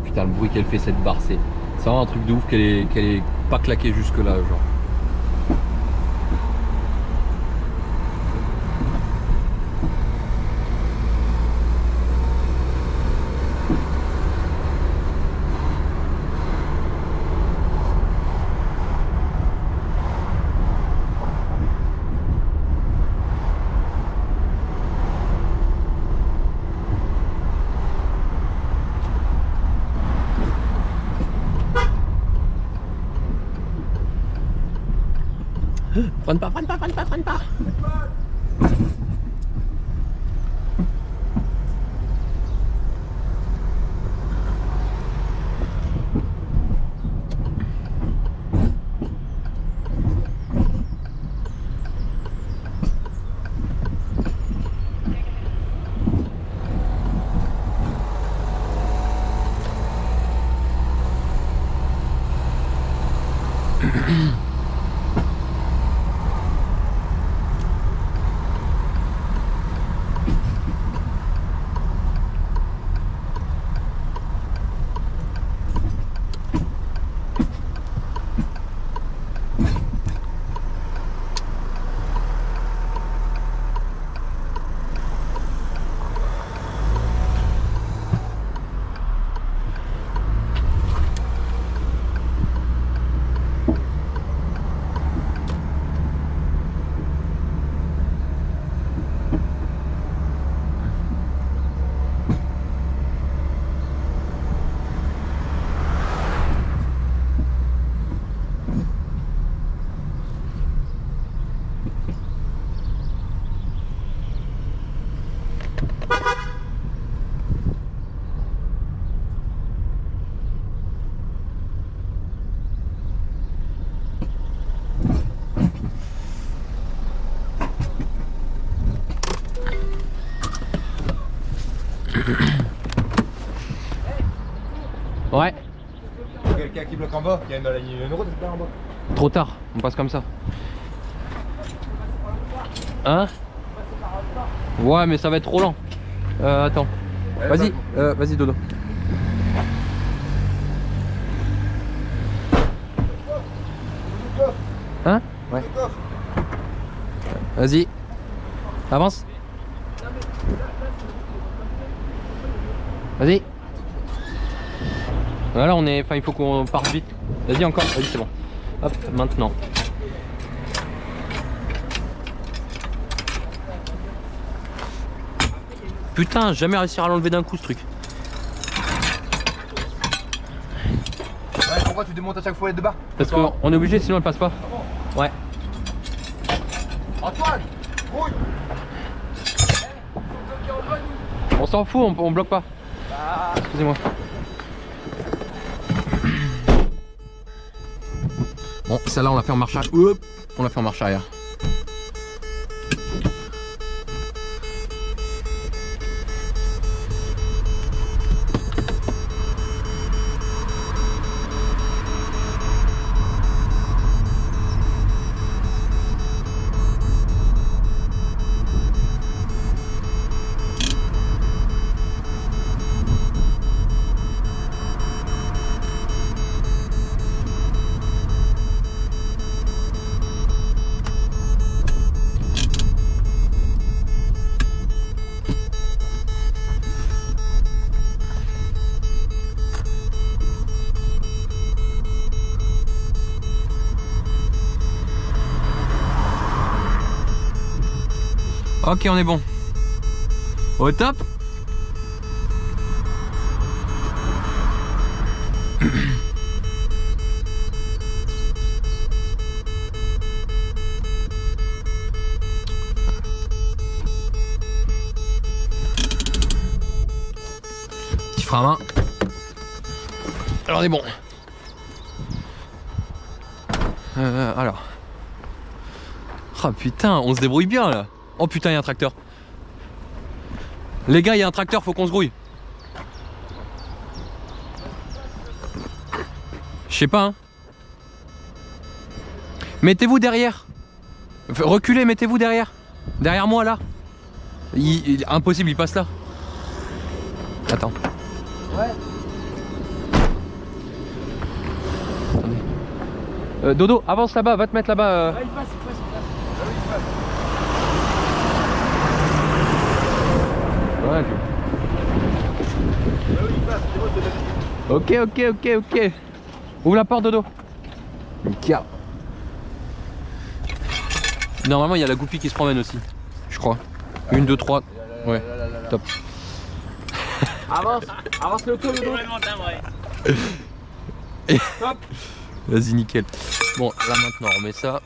Putain, le bruit qu'elle fait cette barre, c'est vraiment un truc de ouf qu'elle est pas claquée jusque là, genre. Freine pas, freine pas, freine pas, freine pas. Ouais. Quelqu'un qui bloque en bas, il y a une route en bas. Trop tard, on passe comme ça. Hein? Ouais, mais ça va être trop lent. Attends. Vas-y, vas-y Dodo. Hein? Ouais. Vas-y. Avance. Vas-y. Voilà, on est. Enfin, il faut qu'on parte vite. Vas-y encore. Vas-y, c'est bon. Hop, maintenant. Putain, jamais réussir à l'enlever d'un coup ce truc. Ouais, pourquoi tu démontes à chaque fois les deux barres? Parce qu'on est obligé, sinon elle passe pas. Ouais. Antoine! Rouille! On s'en fout, on bloque pas. Excusez-moi. Bon, celle-là on l'a fait en marche arrière. Hop, on l'a fait en marche arrière. Ok, on est bon. Au top. Petit frein à main. Alors on est bon. Alors. Ah putain, on se débrouille bien là. Oh putain, il y a un tracteur. Les gars, il y a un tracteur, faut qu'on se grouille. Je sais pas, hein. Mettez-vous derrière. Reculez, mettez-vous derrière. Derrière moi là. Impossible, il passe là. Attends. Ouais. Attendez. Dodo, avance là-bas, va te mettre là-bas. Ouais, il passe. Ouais, ok. Ouvre la porte, Dodo. Nickel. Normalement, il y a la goupille qui se promène aussi. Je crois. 1, 2, 3. Ouais, top. Avance le col, Dodo. Complètement timbré. Hop. Vas-y, nickel. Bon, là maintenant, on remet ça.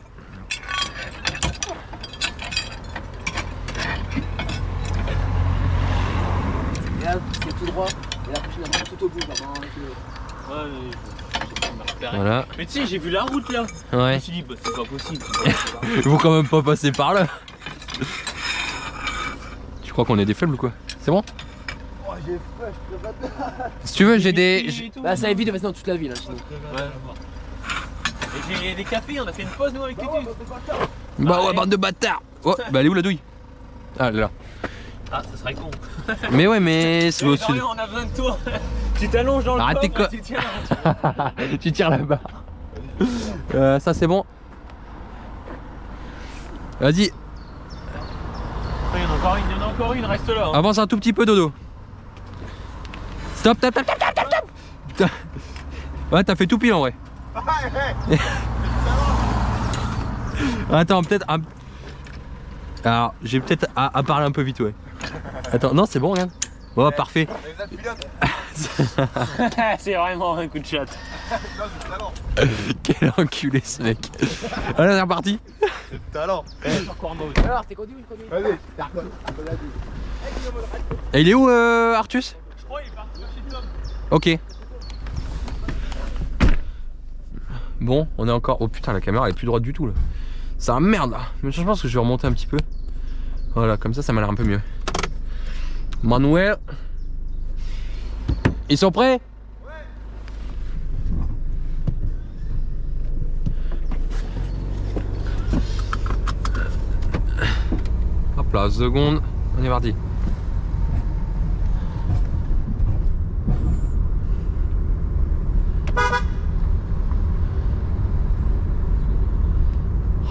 Et là, c'est tout droit. Et la prochaine, elle va tout au bout. Vraiment, avec le... Ouais, mais je me repérer. Voilà. Mais tu sais, j'ai vu la route là. Je Ouais. me suis dit, bah c'est pas possible. Ils vont quand même pas passer par là. Tu crois qu'on est des faibles ou quoi? C'est bon? Oh, j'ai faim, je peux pas. Si tu veux, j'ai des. Bah, ça évite de passer dans toute la ville, hein, sinon. Ouais. Et j'ai des cafés, on a fait une pause nous avec Tutu. Bah ouais, bande de bâtards. Oh, bah elle est où la douille? Ah, elle est là. Ah, ça serait con. Mais ouais, mais c'est au Eh, sud. Dorian, on a besoin de toi. Tu t'allonges dans le Arrêtez coffre, quoi. tu tiens. Tu tires là-bas. Ça c'est bon. Vas-y, Il y en a encore une, reste là. Hein. avance un tout petit peu, Dodo. Stop. Ouais, t'as fait tout pile en vrai. Attends, peut-être. Alors, j'ai peut-être à parler un peu vite, ouais. Attends, non, c'est bon, regarde. Oh, parfait. C'est vraiment un coup de chat. Quel enculé ce mec. Allez, c'est reparti. Talent. Alors, t'es conduit ou je conduis? Allez, Et il est où, Artus? Je crois qu'il est parti chez Tom. Ok. Bon, on est encore. Oh putain, la caméra elle est plus droite du tout là. C'est un merde là. Mais je pense que je vais remonter un petit peu. Voilà, comme ça m'a l'air un peu mieux. Manuel. Ils sont prêts? Ouais. Hop là, seconde. On est parti.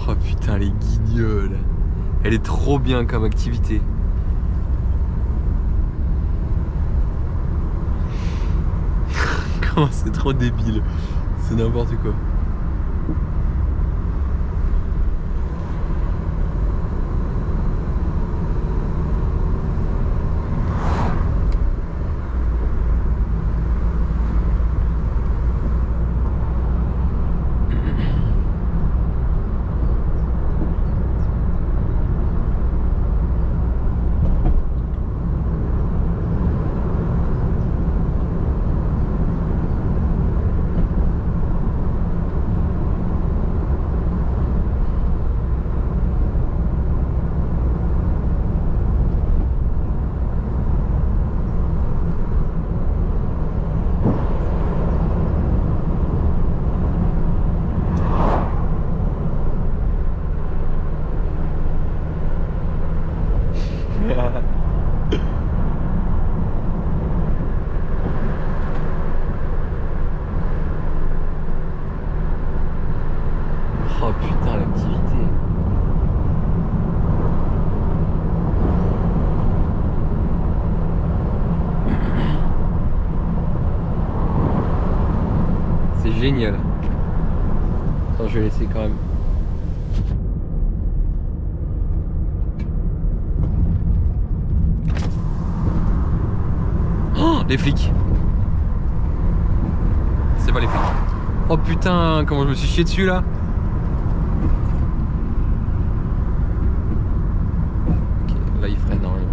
Oh putain, les guignols. Elle est trop bien comme activité. Comment c'est trop débile. C'est n'importe quoi. Oh putain, l'activité. C'est génial. Attends, je vais laisser quand même. Oh, les flics. C'est pas les flics. Oh putain, comment je me suis chié dessus là. Ok, là il freine normalement.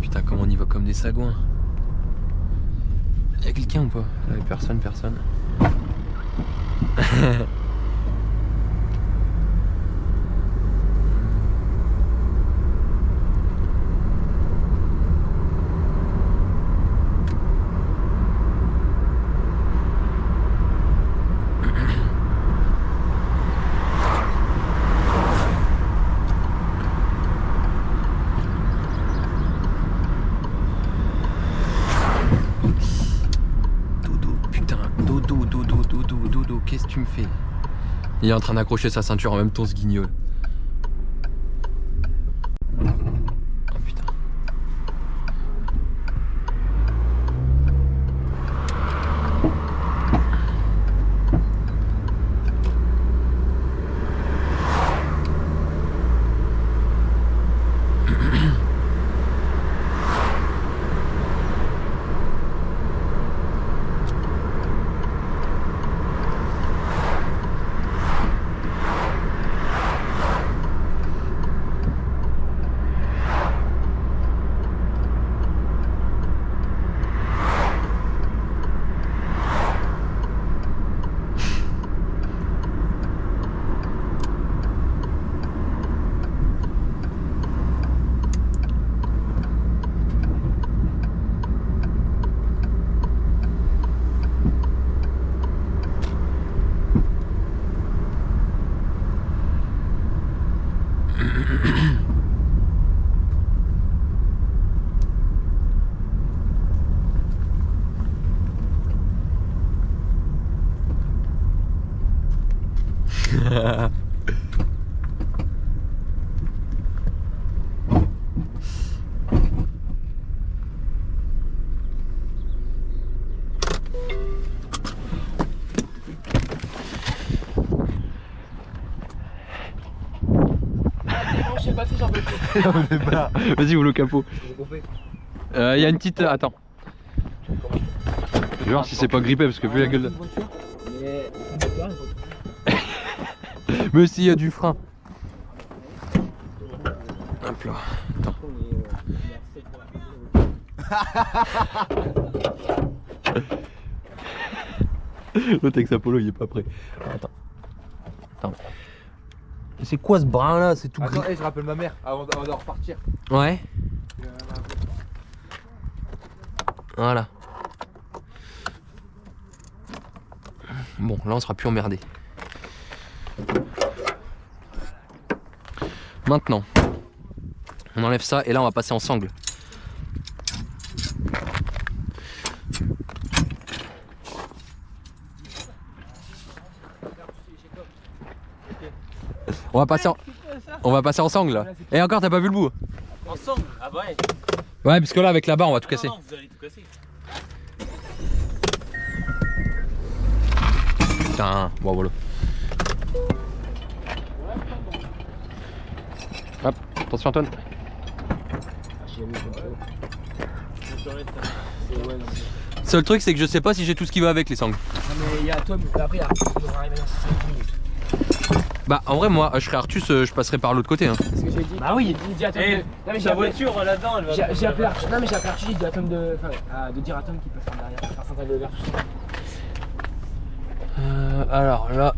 Putain, comment on y va comme des sagouins. Y'a quelqu'un ou pas? Personne. tu me fais? Il est en train d'accrocher sa ceinture en même temps, ce guignol. Oh putain. Vas-y, ouvre le capot. Il y a une petite. Attends. Je vais voir si c'est pas grippé parce que vu la gueule. Mais s'il y a du frein. Hop là. Attends. L'autre avec sa polo il est pas prêt. Attends. Attends. C'est quoi ce brin là? C'est tout gris. Attends, je rappelle ma mère avant de repartir. Ouais. Voilà. Bon, là on sera plus emmerdé. Maintenant, on enlève ça et là on va passer en sangle. On va passer en sangle là. Et encore t'as pas vu le bout? En sangle? Ah bah ouais. Ouais parce que là avec la barre on va tout casser. Non, vous allez tout casser. Putain, bon voilà. Hop, attention Antoine. Seul truc c'est que je sais pas si j'ai tout ce qui va avec les sangles. Non mais il y a toi, mais après il y a Arthus qui devra arriver dans 5 minutes. Bah en vrai moi je serais Arthus, je passerai par l'autre côté hein. C'est ce que j'ai dit. Bah oui. Il dit à Tom Eh, de... Non mais j'ai ta appelé... voiture là-dedans, elle va. J'ai appelé Arthus. Non mais j'ai appelé Arthus, j'ai dit à Tom de... Enfin, de dire à Tom qu'il peut faire derrière, faire central de verre tout ça. Alors là.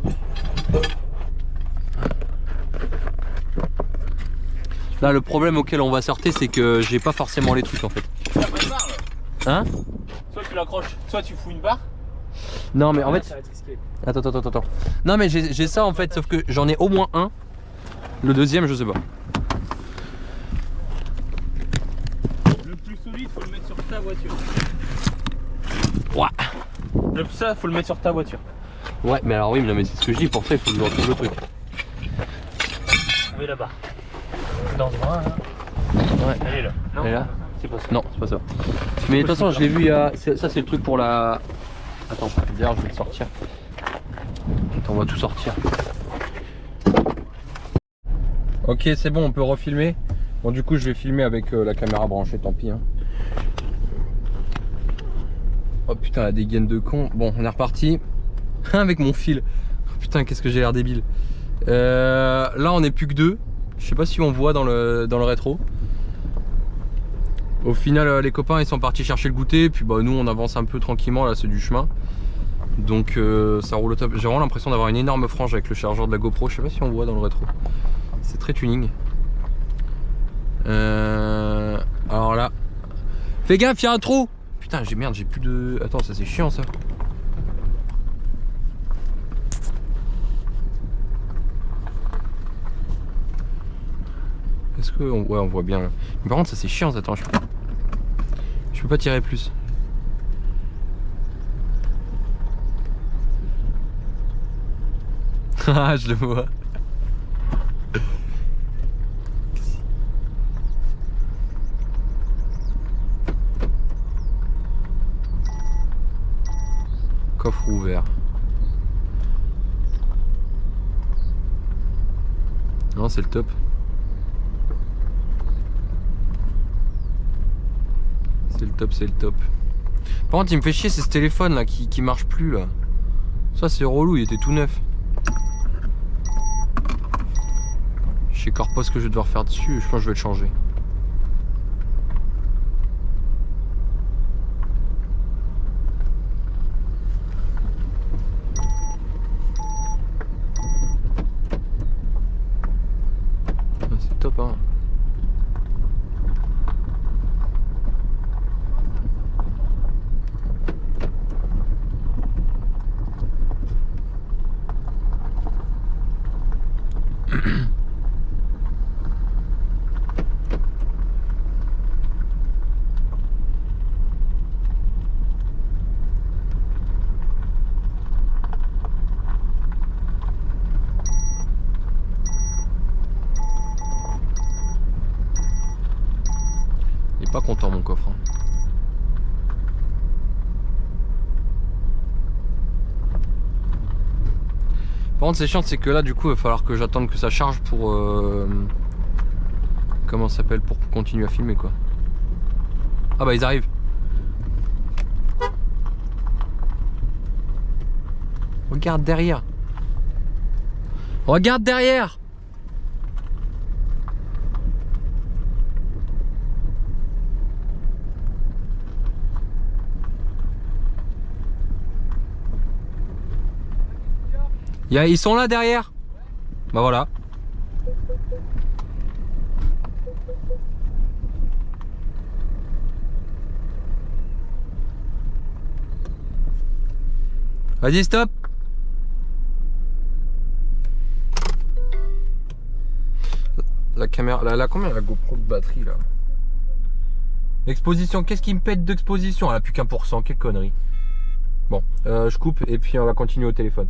Là le problème auquel on va sortir c'est que j'ai pas forcément les trucs en fait. Tu n'as pas de barre là. Hein? Soit tu l'accroches, soit tu fous une barre. Non mais en Ouais, fait. ça va être risqué. Attends. Non mais j'ai ça en fait sauf que j'en ai au moins un. Le deuxième je sais pas. Le plus solide, faut le mettre sur ta voiture. Ouais. Ça, faut le mettre sur ta voiture. Ouais mais alors oui mais, non, mais c'est ce que je dis, pour ça il faut que je retrouve le truc. Oui là-bas. Dans ce bras là. Ouais. Elle est là. Non. Elle est là? C'est pas ça. Non c'est pas ça. Mais de toute façon je l'ai vu il y a. Ça c'est le truc pour la. Attends, d'ailleurs je vais le sortir. Attends, on va tout sortir. Ok c'est bon on peut refilmer. Bon du coup je vais filmer avec la caméra branchée, tant pis hein. Oh putain la dégaine de con. Bon on est reparti. Avec mon fil. Oh, putain qu'est-ce que j'ai l'air débile. Là on est plus que deux. Je sais pas si on voit dans le rétro. Au final les copains ils sont partis chercher le goûter. Puis bah nous on avance un peu tranquillement, là c'est du chemin. Donc ça roule au top. J'ai vraiment l'impression d'avoir une énorme frange avec le chargeur de la GoPro. Je sais pas si on voit dans le rétro. C'est très tuning. Alors là. Fais gaffe, il y a un trou. Putain j'ai plus de. Attends ça c'est chiant ça. Est-ce que ouais on voit bien là. Mais par contre ça c'est chiant ça. Attends je peux pas tirer plus. Ah, je le vois. Coffre ouvert. Non, c'est le top. C'est le top, c'est le top. Par contre, il me fait chier, c'est ce téléphone là qui marche plus là. Ça, c'est relou, il était tout neuf. Je sais encore pas ce que je vais devoir faire dessus, je pense que je vais le changer. C'est top hein. Il est pas content mon coffre. Hein. Par contre c'est chiant, c'est que là du coup il va falloir que j'attende que ça charge pour comment ça s'appelle, pour continuer à filmer quoi. Ah bah ils arrivent. Regarde derrière. Regarde derrière. Ils sont là derrière. Bah voilà. Vas-y, stop. La caméra, elle a combien la GoPro de batterie là? Exposition, qu'est-ce qui me pète d'exposition? Elle a plus qu'1%, quelle connerie. Bon, je coupe et puis on va continuer au téléphone.